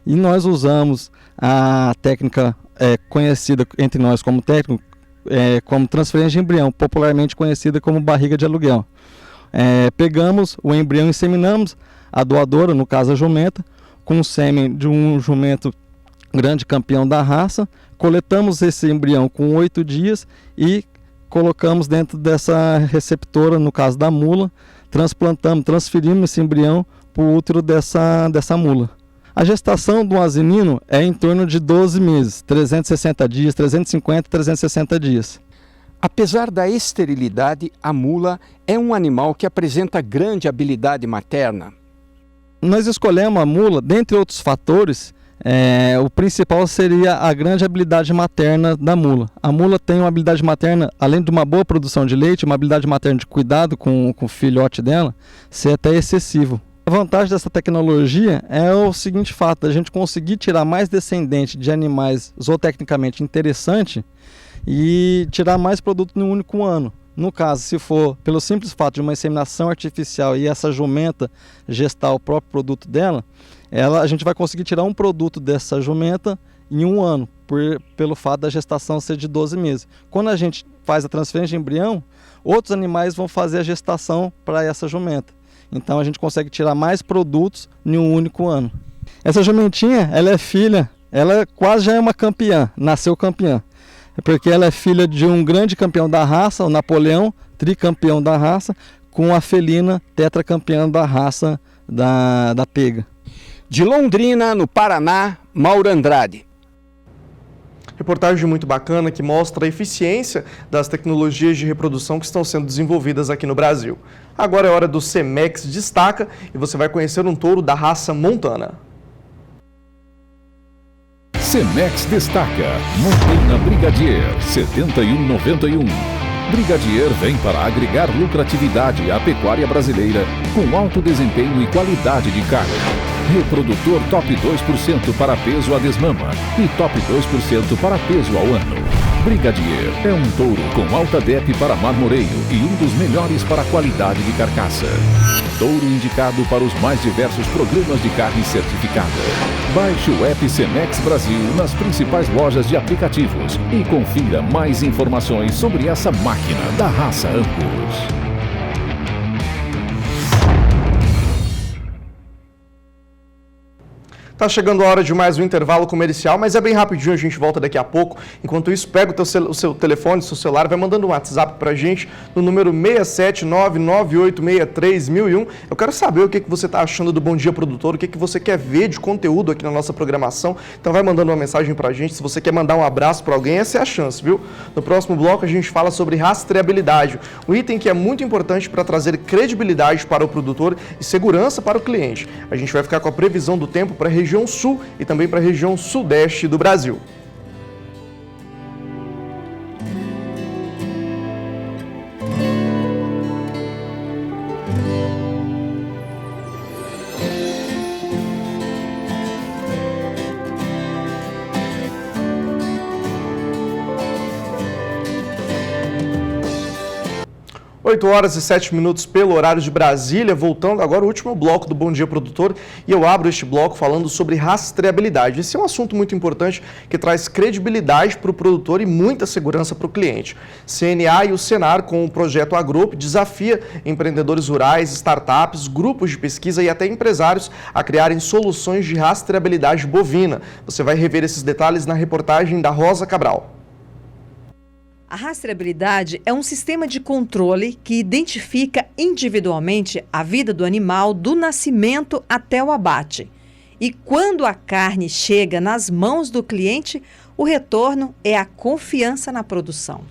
E nós usamos a técnica conhecida entre nós como técnico, como transferência de embrião, popularmente conhecida como barriga de aluguel. Pegamos o embrião e inseminamos a doadora, no caso a jumenta, com o sêmen de um jumento grande campeão da raça, coletamos esse embrião com 8 dias e colocamos dentro dessa receptora, no caso da mula, transferimos esse embrião para o útero dessa mula. A gestação do asinino é em torno de 12 meses, 360 dias, 350, 360 dias. Apesar da esterilidade, a mula é um animal que apresenta grande habilidade materna. Nós escolhemos a mula, dentre outros fatores, o principal seria a grande habilidade materna da mula. A mula tem uma habilidade materna, além de uma boa produção de leite, uma habilidade materna de cuidado com o filhote dela, ser até excessivo. A vantagem dessa tecnologia é o seguinte fato, a gente conseguir tirar mais descendente de animais zootecnicamente interessantes e tirar mais produto em um único ano. No caso, se for pelo simples fato de uma inseminação artificial e essa jumenta gestar o próprio produto dela, a gente vai conseguir tirar um produto dessa jumenta em um ano, pelo fato da gestação ser de 12 meses. Quando a gente faz a transferência de embrião, outros animais vão fazer a gestação para essa jumenta. Então a gente consegue tirar mais produtos em um único ano. Essa jumentinha, ela é filha, ela quase já é uma campeã, nasceu campeã. É porque ela é filha de um grande campeão da raça, o Napoleão, tricampeão da raça, com a felina tetracampeã da raça da pega. De Londrina, no Paraná, Mauro Andrade. Reportagem muito bacana que mostra a eficiência das tecnologias de reprodução que estão sendo desenvolvidas aqui no Brasil. Agora é hora do Cemex Destaca e você vai conhecer um touro da raça Montana. Cemex Destaca, Montana Brigadier 7191. Brigadier vem para agregar lucratividade à pecuária brasileira com alto desempenho e qualidade de carne. Reprodutor top 2% para peso a desmama e top 2% para peso ao ano. Brigadier é um touro com alta DEP para marmoreio e um dos melhores para qualidade de carcaça. Touro indicado para os mais diversos programas de carne certificada. Baixe o app Cemex Brasil nas principais lojas de aplicativos e confira mais informações sobre essa máquina da raça Angus. Tá chegando a hora de mais um intervalo comercial, mas é bem rapidinho, a gente volta daqui a pouco. Enquanto isso, pega o seu telefone, seu celular, vai mandando um WhatsApp pra gente no número 67998631001. Eu quero saber o que você tá achando do Bom Dia Produtor, o que você quer ver de conteúdo aqui na nossa programação. Então vai mandando uma mensagem pra gente. Se você quer mandar um abraço pra alguém, essa é a chance, viu? No próximo bloco a gente fala sobre rastreabilidade, um item que é muito importante para trazer credibilidade para o produtor e segurança para o cliente. A gente vai ficar com a previsão do tempo para a região sul e também para a região sudeste do Brasil. Oito horas e 7 minutos pelo horário de Brasília, voltando agora ao último bloco do Bom Dia Produtor, e eu abro este bloco falando sobre rastreabilidade. Esse é um assunto muito importante que traz credibilidade para o produtor e muita segurança para o cliente. CNA e o Senar, com o projeto Agrop, desafia empreendedores rurais, startups, grupos de pesquisa e até empresários a criarem soluções de rastreabilidade bovina. Você vai rever esses detalhes na reportagem da Rosa Cabral. A rastreabilidade é um sistema de controle que identifica individualmente a vida do animal do nascimento até o abate. E quando a carne chega nas mãos do cliente, o retorno é a confiança na produção.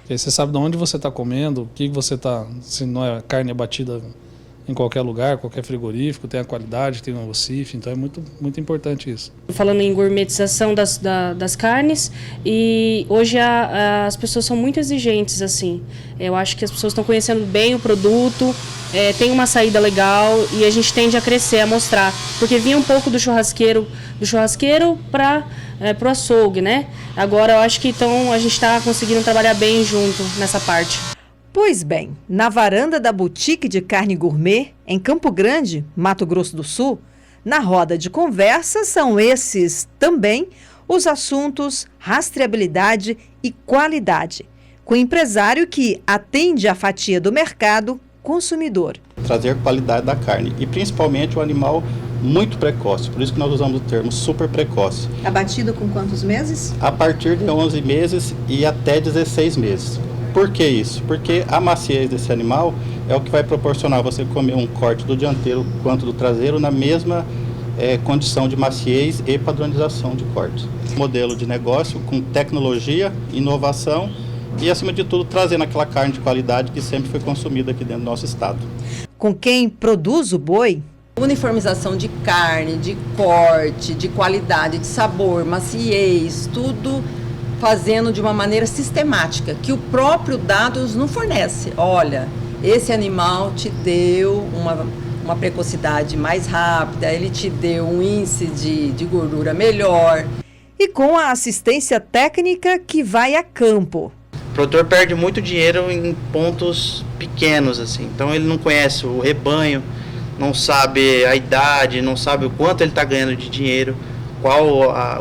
Você sabe de onde você está comendo, o que você está, se não é carne abatida em qualquer lugar, qualquer frigorífico, tem a qualidade, tem o OCIF, então é muito importante isso. Falando em gourmetização das carnes, e hoje as pessoas são muito exigentes, assim. Eu acho que as pessoas estão conhecendo bem o produto, tem uma saída legal e a gente tende a crescer, a mostrar, porque vinha um pouco do churrasqueiro para o açougue, né? Agora eu acho que então a gente está conseguindo trabalhar bem junto nessa parte. Pois bem, na varanda da Boutique de Carne Gourmet, em Campo Grande, Mato Grosso do Sul, na roda de conversa são esses também os assuntos rastreabilidade e qualidade, com o empresário que atende a fatia do mercado consumidor. Trazer qualidade da carne e principalmente o animal muito precoce, por isso que nós usamos o termo super precoce. Abatido com quantos meses? A partir de 11 meses e até 16 meses. Por que isso? Porque a maciez desse animal é o que vai proporcionar você comer um corte do dianteiro quanto do traseiro na mesma condição de maciez e padronização de cortes. Modelo de negócio com tecnologia, inovação e, acima de tudo, trazendo aquela carne de qualidade que sempre foi consumida aqui dentro do nosso estado. Com quem produz o boi? Uniformização de carne, de corte, de qualidade, de sabor, maciez, tudo fazendo de uma maneira sistemática, que o próprio dados não fornece. Olha, esse animal te deu uma precocidade mais rápida, ele te deu um índice de gordura melhor. E com a assistência técnica que vai a campo. O produtor perde muito dinheiro em pontos pequenos, assim. Então ele não conhece o rebanho, não sabe a idade, não sabe o quanto ele está ganhando de dinheiro, qual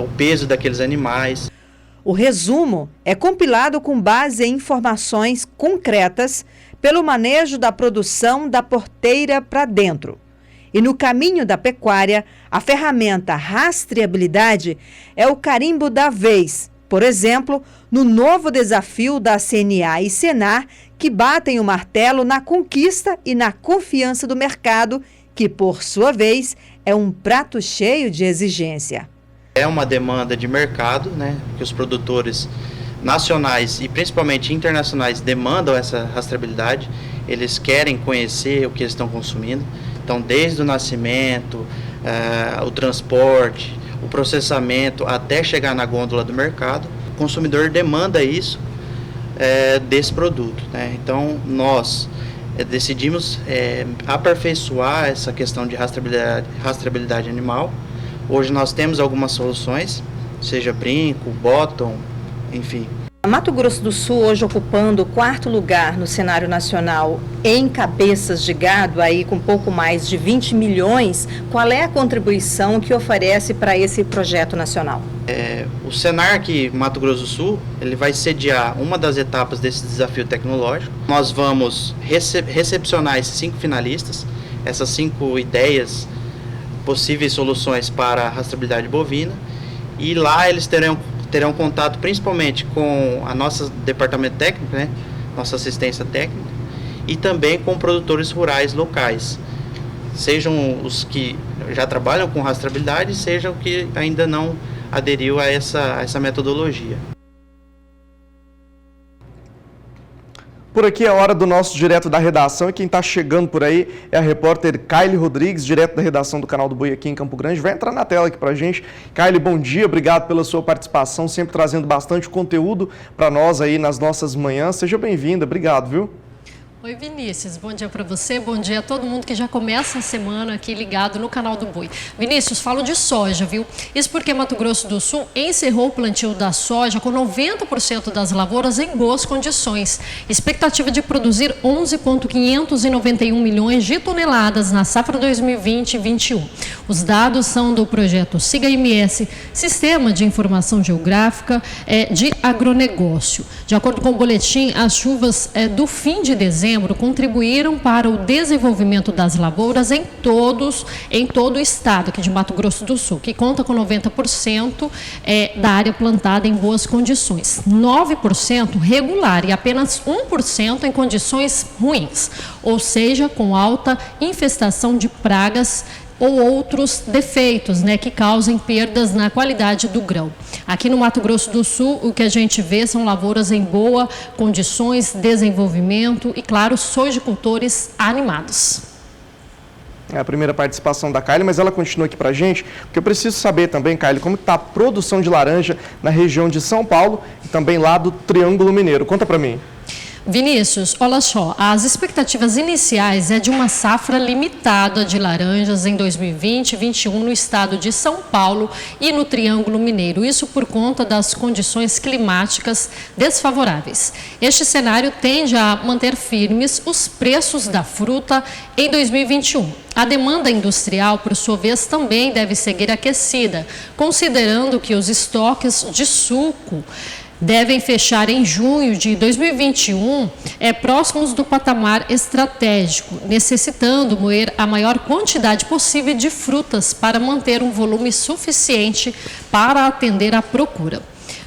o peso daqueles animais. O resumo é compilado com base em informações concretas pelo manejo da produção da porteira para dentro. E no caminho da pecuária, a ferramenta rastreabilidade é o carimbo da vez. Por exemplo, no novo desafio da CNA e Senar, que batem o martelo na conquista e na confiança do mercado, que, por sua vez, é um prato cheio de exigência. É uma demanda de mercado, né, que os produtores nacionais e principalmente internacionais demandam essa rastreabilidade. Eles querem conhecer o que eles estão consumindo. Então, desde o nascimento, o transporte, o processamento, até chegar na gôndola do mercado, o consumidor demanda isso desse produto, né? Então, nós decidimos aperfeiçoar essa questão de rastreabilidade animal. Hoje nós temos algumas soluções, seja brinco, bottom, enfim. Mato Grosso do Sul hoje ocupando o 4º lugar no cenário nacional em cabeças de gado, aí com pouco mais de 20 milhões, qual é a contribuição que oferece para esse projeto nacional? O Senar aqui, Mato Grosso do Sul, ele vai sediar uma das etapas desse desafio tecnológico. Nós vamos recepcionar esses 5 finalistas, essas 5 ideias, possíveis soluções para a rastreabilidade bovina, e lá eles terão contato principalmente com a nossa departamento técnico, né, nossa assistência técnica, e também com produtores rurais locais, sejam os que já trabalham com rastreabilidade, sejam os que ainda não aderiu a essa metodologia. Por aqui é a hora do nosso Direto da Redação, e quem está chegando por aí é a repórter Kaile Rodrigues, direto da redação do Canal do Boi aqui em Campo Grande. Vai entrar na tela aqui pra gente. Kaile, bom dia, obrigado pela sua participação, sempre trazendo bastante conteúdo para nós aí nas nossas manhãs. Seja bem-vinda, obrigado, viu? Oi, Vinícius, bom dia para você, bom dia a todo mundo que já começa a semana aqui ligado no Canal do Boi. Vinícius, falo de soja, viu? Isso porque Mato Grosso do Sul encerrou o plantio da soja com 90% das lavouras em boas condições. Expectativa de produzir 11,591 milhões de toneladas na safra 2020-21. Os dados são do projeto SIGA-MS, Sistema de Informação Geográfica de Agronegócio. De acordo com o boletim, as chuvas do fim de dezembro contribuíram para o desenvolvimento das lavouras em todo o estado aqui de Mato Grosso do Sul, que conta com 90% da área plantada em boas condições, 9% regular e apenas 1% em condições ruins, ou seja, com alta infestação de pragas ou outros defeitos, né, que causem perdas na qualidade do grão. Aqui no Mato Grosso do Sul, o que a gente vê são lavouras em boa condições, desenvolvimento e, claro, sojicultores animados. É a primeira participação da Kaile, mas ela continua aqui pra gente, porque eu preciso saber também, Kaile, como está a produção de laranja na região de São Paulo e também lá do Triângulo Mineiro. Conta para mim. Vinícius, olha só, as expectativas iniciais é de uma safra limitada de laranjas em 2020-21 no estado de São Paulo e no Triângulo Mineiro, isso por conta das condições climáticas desfavoráveis. Este cenário tende a manter firmes os preços da fruta em 2021. A demanda industrial, por sua vez, também deve seguir aquecida, considerando que os estoques de suco devem fechar em junho de 2021 próximos do patamar estratégico, necessitando moer a maior quantidade possível de frutas para manter um volume suficiente para atender à procura.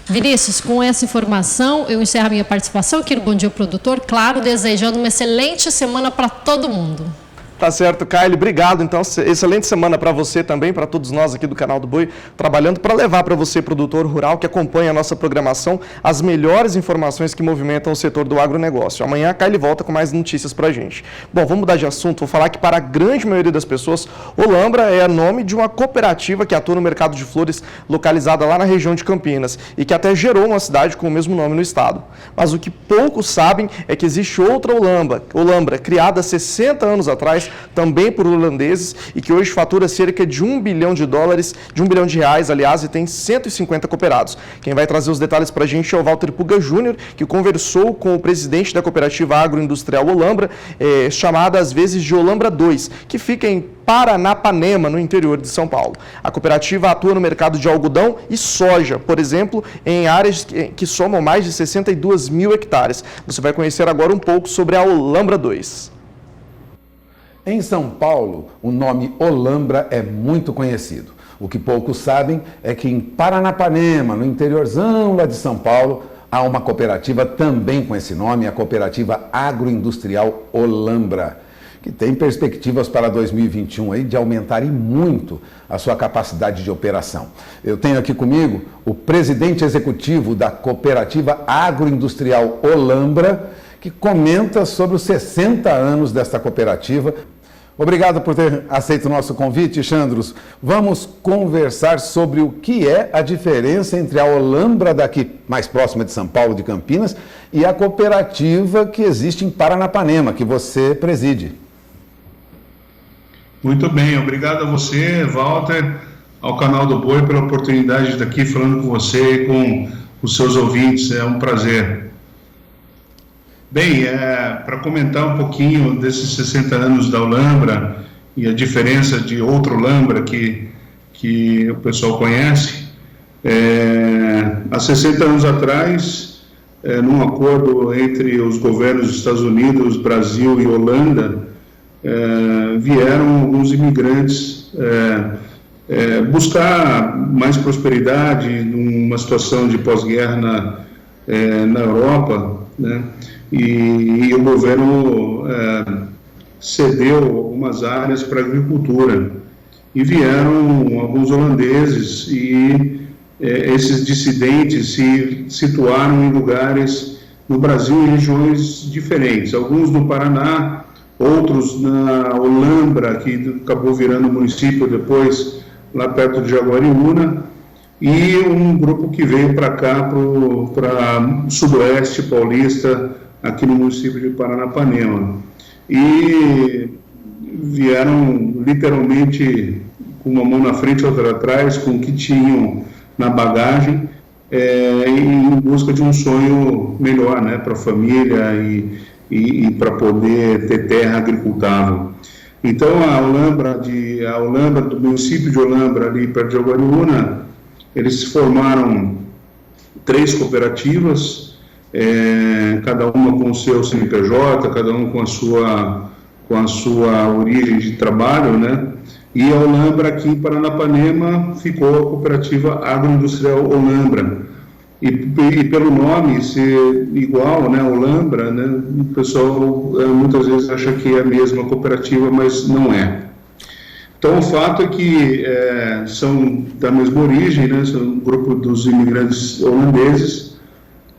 Vinícius, com essa informação, eu encerro a minha participação aqui no Bom Dia Produtor, claro, desejando uma excelente semana para todo mundo. Tá certo, Kaile, obrigado. Então, excelente semana para você também, para todos nós aqui do Canal do Boi, trabalhando para levar para você, produtor rural, que acompanha a nossa programação, as melhores informações que movimentam o setor do agronegócio. Amanhã a Kaile volta com mais notícias para a gente. Bom, vamos mudar de assunto. Vou falar que para a grande maioria das pessoas, Olambra é nome de uma cooperativa que atua no mercado de flores localizada lá na região de Campinas e que até gerou uma cidade com o mesmo nome no estado. Mas o que poucos sabem é que existe outra Olambra, criada há 60 anos atrás, também por holandeses, e que hoje fatura cerca de $1 bilhão, de R$1 bilhão, aliás, e tem 150 cooperados. Quem vai trazer os detalhes para a gente é o Walter Puga Júnior, que conversou com o presidente da cooperativa agroindustrial Olambra, chamada às vezes de Olambra 2, que fica em Paranapanema, no interior de São Paulo. A cooperativa atua no mercado de algodão e soja, por exemplo, em áreas que somam mais de 62 mil hectares. Você vai conhecer agora um pouco sobre a Olambra 2. Em São Paulo, o nome Olambra é muito conhecido. O que poucos sabem é que em Paranapanema, no interiorzão lá de São Paulo, há uma cooperativa também com esse nome, a Cooperativa Agroindustrial Olambra, que tem perspectivas para 2021 aí de aumentar e muito a sua capacidade de operação. Eu tenho aqui comigo o presidente executivo da Cooperativa Agroindustrial Olambra, que comenta sobre os 60 anos desta cooperativa. Obrigado por ter aceito o nosso convite, Xandros. Vamos conversar sobre o que é a diferença entre a Olambra daqui, mais próxima de São Paulo, de Campinas, e a cooperativa que existe em Paranapanema, que você preside. Muito bem, obrigado a você, Walter, ao canal do Boi, pela oportunidade de estar aqui falando com você e com os seus ouvintes, é um prazer. Bem, para comentar um pouquinho desses 60 anos da Olambra e a diferença de outro Olambra que o pessoal conhece, há 60 anos atrás, num acordo entre os governos dos Estados Unidos, Brasil e Holanda, vieram alguns imigrantes buscar mais prosperidade numa situação de pós-guerra na Europa, né? E o governo cedeu algumas áreas para a agricultura. E vieram alguns holandeses e esses dissidentes se situaram em lugares no Brasil, em regiões diferentes, alguns no Paraná, outros na Olambra, que acabou virando município depois, lá perto de Jaguariúna, e um grupo que veio para cá, para Sudoeste Paulista, aqui no município de Paranapanema. E vieram literalmente com uma mão na frente e outra atrás, com o que tinham na bagagem, em busca de um sonho melhor, né, para a família e para poder ter terra agricultável. Então a Olambra do município de Olambra, ali perto de Jaguariúna, eles formaram 3 cooperativas, cada uma com o seu CNPJ, cada uma com a sua origem de trabalho, né? E a Olambra aqui em Paranapanema ficou a Cooperativa Agroindustrial Olambra. E pelo nome ser igual, né, Olambra, né, o pessoal muitas vezes acha que é a mesma cooperativa, mas não é. Então o fato é que são da mesma origem, né, são um grupo dos imigrantes holandeses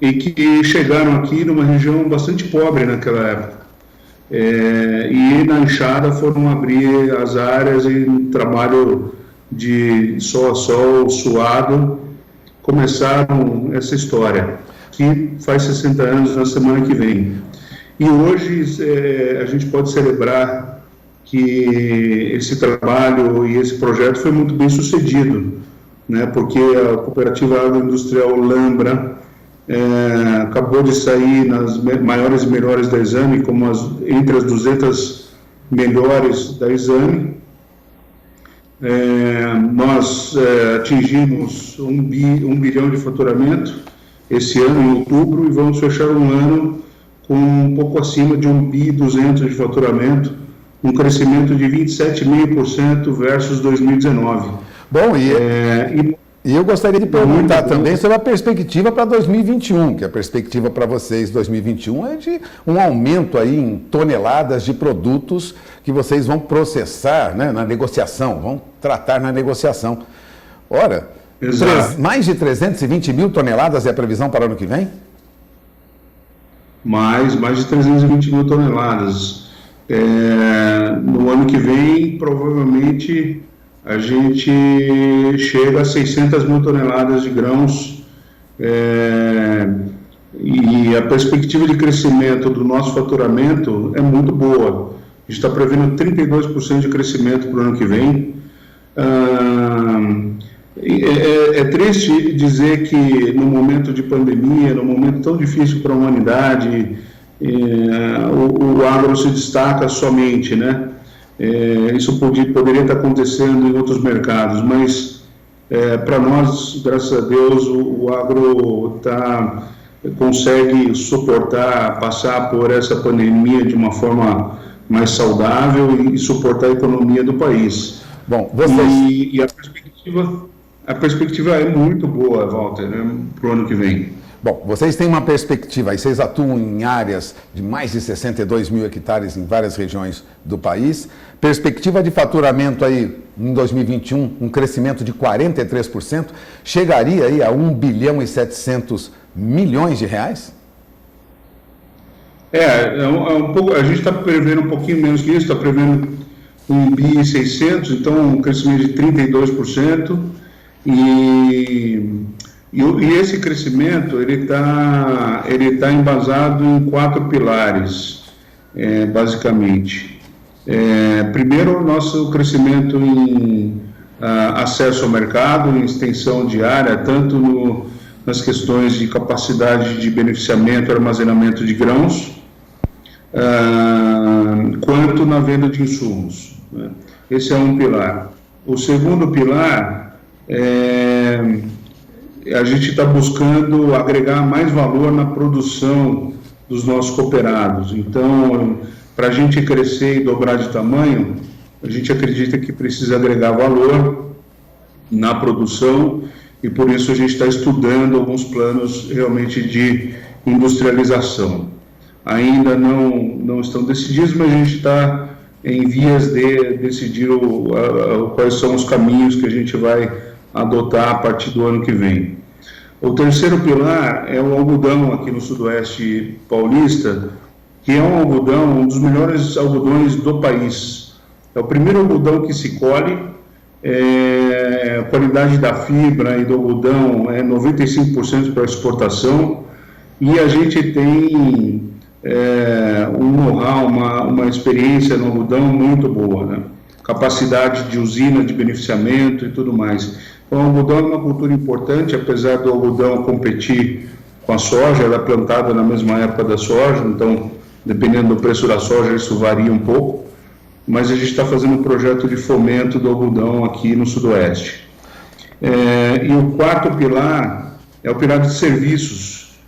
e que chegaram aqui numa região bastante pobre naquela época. E na enxada foram abrir as áreas e um trabalho de sol a sol, suado, começaram essa história, que faz 60 anos na semana que vem. E hoje a gente pode celebrar que esse trabalho e esse projeto foi muito bem sucedido, né, porque a Cooperativa Agroindustrial Olambra acabou de sair nas maiores e melhores da Exame, como entre as 200 melhores da Exame. Nós atingimos 1 bilhão de faturamento esse ano, em outubro, e vamos fechar um ano com um pouco acima de 1 bi 200 de faturamento, um crescimento de 27,5% versus 2019. Bom, e eu gostaria de perguntar também sobre a perspectiva para 2021, que a perspectiva para vocês 2021 é de um aumento aí em toneladas de produtos que vocês vão processar, né, na negociação, vão tratar na negociação. Ora, mais de 320 mil toneladas é a previsão para o ano que vem? Mais de 320 mil toneladas. No ano que vem, provavelmente, a gente chega a 600 mil toneladas de grãos, e a perspectiva de crescimento do nosso faturamento é muito boa. A gente está prevendo 32% de crescimento para o ano que vem. É triste dizer que no momento de pandemia, num momento tão difícil para a humanidade, o agro se destaca somente, né? Isso poderia estar acontecendo em outros mercados, mas para nós, graças a Deus, o agro consegue suportar, passar por essa pandemia de uma forma mais saudável e suportar a economia do país. Bom, e a perspectiva é muito boa, Walter, né, para o ano que vem. Bom, vocês têm uma perspectiva, e vocês atuam em áreas de mais de 62 mil hectares em várias regiões do país. Perspectiva de faturamento aí em 2021, um crescimento de 43%, chegaria aí a 1 bilhão e 700 milhões de reais? Um pouco, a gente está prevendo um pouquinho menos que isso, está prevendo 1 bilhão e 600, então um crescimento de 32%, e esse crescimento ele tá embasado em 4 pilares, basicamente. Primeiro, o nosso crescimento em acesso ao mercado, em extensão de área, tanto nas questões de capacidade de beneficiamento e armazenamento de grãos, quanto na venda de insumos, né? Esse é um pilar. O segundo pilar a gente está buscando agregar mais valor na produção dos nossos cooperados. Então, para a gente crescer e dobrar de tamanho, a gente acredita que precisa agregar valor na produção e por isso a gente está estudando alguns planos realmente de industrialização. Ainda não estão decididos, mas a gente está em vias de decidir quais são os caminhos que a gente vai adotar a partir do ano que vem. O terceiro pilar é o algodão aqui no Sudoeste Paulista, que é um dos melhores algodões do país. É o primeiro algodão que se colhe, a qualidade da fibra e do algodão é 95% para exportação, e a gente tem um know-how, uma experiência no algodão muito boa, né? Capacidade de usina de beneficiamento e tudo mais. Então, o algodão é uma cultura importante, apesar do algodão competir com a soja, ela é plantada na mesma época da soja, então, dependendo do preço da soja, isso varia um pouco, mas a gente está fazendo um projeto de fomento do algodão aqui no Sudoeste. E o quarto pilar é o pilar de serviços.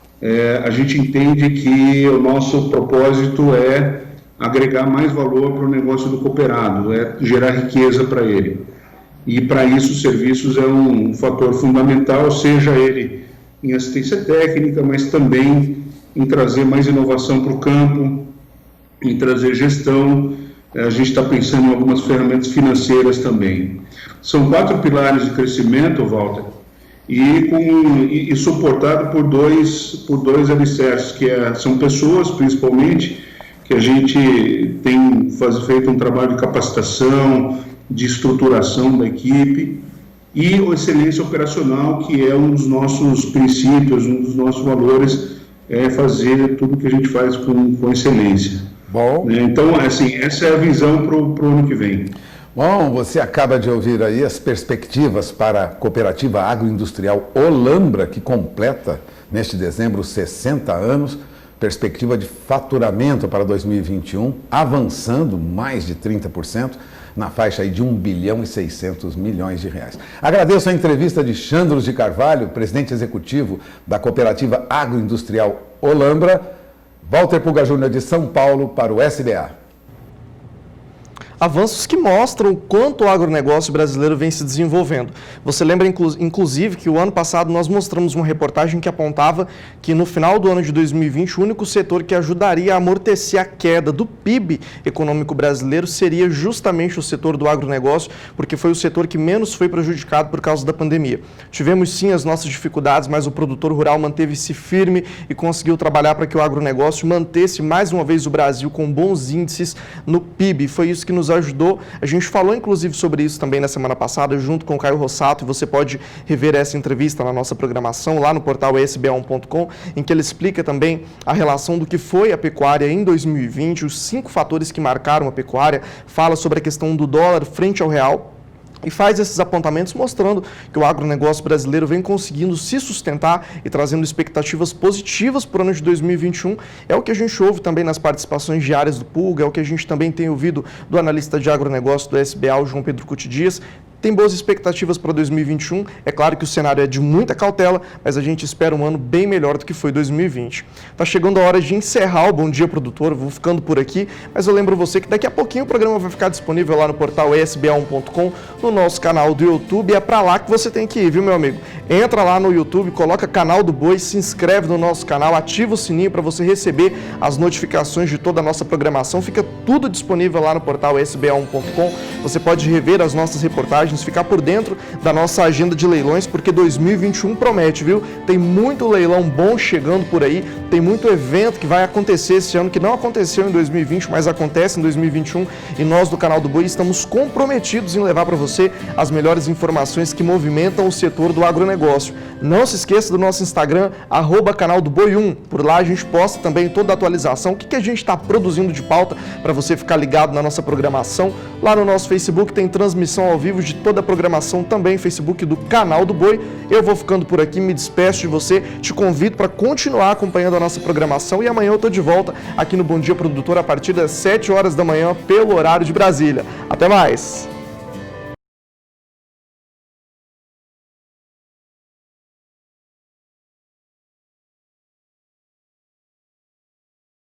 A gente entende que o nosso propósito é agregar mais valor para o negócio do cooperado, gerar riqueza para ele. E para isso os serviços é um fator fundamental, seja ele em assistência técnica, mas também em trazer mais inovação para o campo, em trazer gestão. A gente está pensando em algumas ferramentas financeiras também. São 4 pilares de crescimento, Walter, e suportado por dois alicerces, que são pessoas, principalmente, que a gente tem feito um trabalho de capacitação, de estruturação da equipe, e a excelência operacional, que é um dos nossos princípios, um dos nossos valores, é fazer tudo que a gente faz com excelência. Bom. Então, assim, essa é a visão para o ano que vem. Bom, você acaba de ouvir aí as perspectivas para a Cooperativa Agroindustrial Olambra, que completa neste dezembro 60 anos, perspectiva de faturamento para 2021, avançando mais de 30%, na faixa aí de 1 bilhão e 600 milhões de reais. Agradeço a entrevista de Xandros de Carvalho, presidente executivo da Cooperativa Agroindustrial Olambra. Walter Puga Júnior de São Paulo para o SBA. Avanços que mostram o quanto o agronegócio brasileiro vem se desenvolvendo. Você lembra, inclusive, que o ano passado nós mostramos uma reportagem que apontava que no final do ano de 2020, o único setor que ajudaria a amortecer a queda do PIB econômico brasileiro seria justamente o setor do agronegócio, porque foi o setor que menos foi prejudicado por causa da pandemia. Tivemos sim as nossas dificuldades, mas o produtor rural manteve-se firme e conseguiu trabalhar para que o agronegócio mantesse mais uma vez o Brasil com bons índices no PIB. Foi isso que nos ajudou. A gente falou inclusive sobre isso também na semana passada, junto com o Caio Rossato, e você pode rever essa entrevista na nossa programação, lá no portal sba1.com, em que ele explica também a relação do que foi a pecuária em 2020, os 5 fatores que marcaram a pecuária, fala sobre a questão do dólar frente ao real, e faz esses apontamentos mostrando que o agronegócio brasileiro vem conseguindo se sustentar e trazendo expectativas positivas para o ano de 2021. É o que a gente ouve também nas participações diárias do Pulga, é o que a gente também tem ouvido do analista de agronegócio do SBA, o João Pedro Cuti Dias. Tem boas expectativas para 2021. É claro que o cenário é de muita cautela, mas a gente espera um ano bem melhor do que foi 2020. Está chegando a hora de encerrar o Bom Dia Produtor, eu vou ficando por aqui, mas eu lembro você que daqui a pouquinho o programa vai ficar disponível lá no portal sba1.com, no nosso canal do YouTube, é para lá que você tem que ir, viu, meu amigo? Entra lá no YouTube, coloca Canal do Boi, se inscreve no nosso canal, ativa o sininho para você receber as notificações de toda a nossa programação, fica tudo disponível lá no portal sba1.com, você pode rever as nossas reportagens, ficar por dentro da nossa agenda de leilões, porque 2021 promete, viu? Tem muito leilão bom chegando por aí, tem muito evento que vai acontecer esse ano, que não aconteceu em 2020, mas acontece em 2021, e nós do Canal do Boi estamos comprometidos em levar para você as melhores informações que movimentam o setor do agronegócio. Não se esqueça do nosso Instagram, @canaldoboi1, por lá a gente posta também toda a atualização, o que a gente está produzindo de pauta para você ficar ligado na nossa programação. Lá no nosso Facebook tem transmissão ao vivo de toda a programação, também Facebook do Canal do Boi. Eu vou ficando por aqui, me despeço de você, te convido para continuar acompanhando a nossa programação e amanhã eu estou de volta aqui no Bom Dia Produtor a partir das 7 horas da manhã pelo horário de Brasília. Até mais!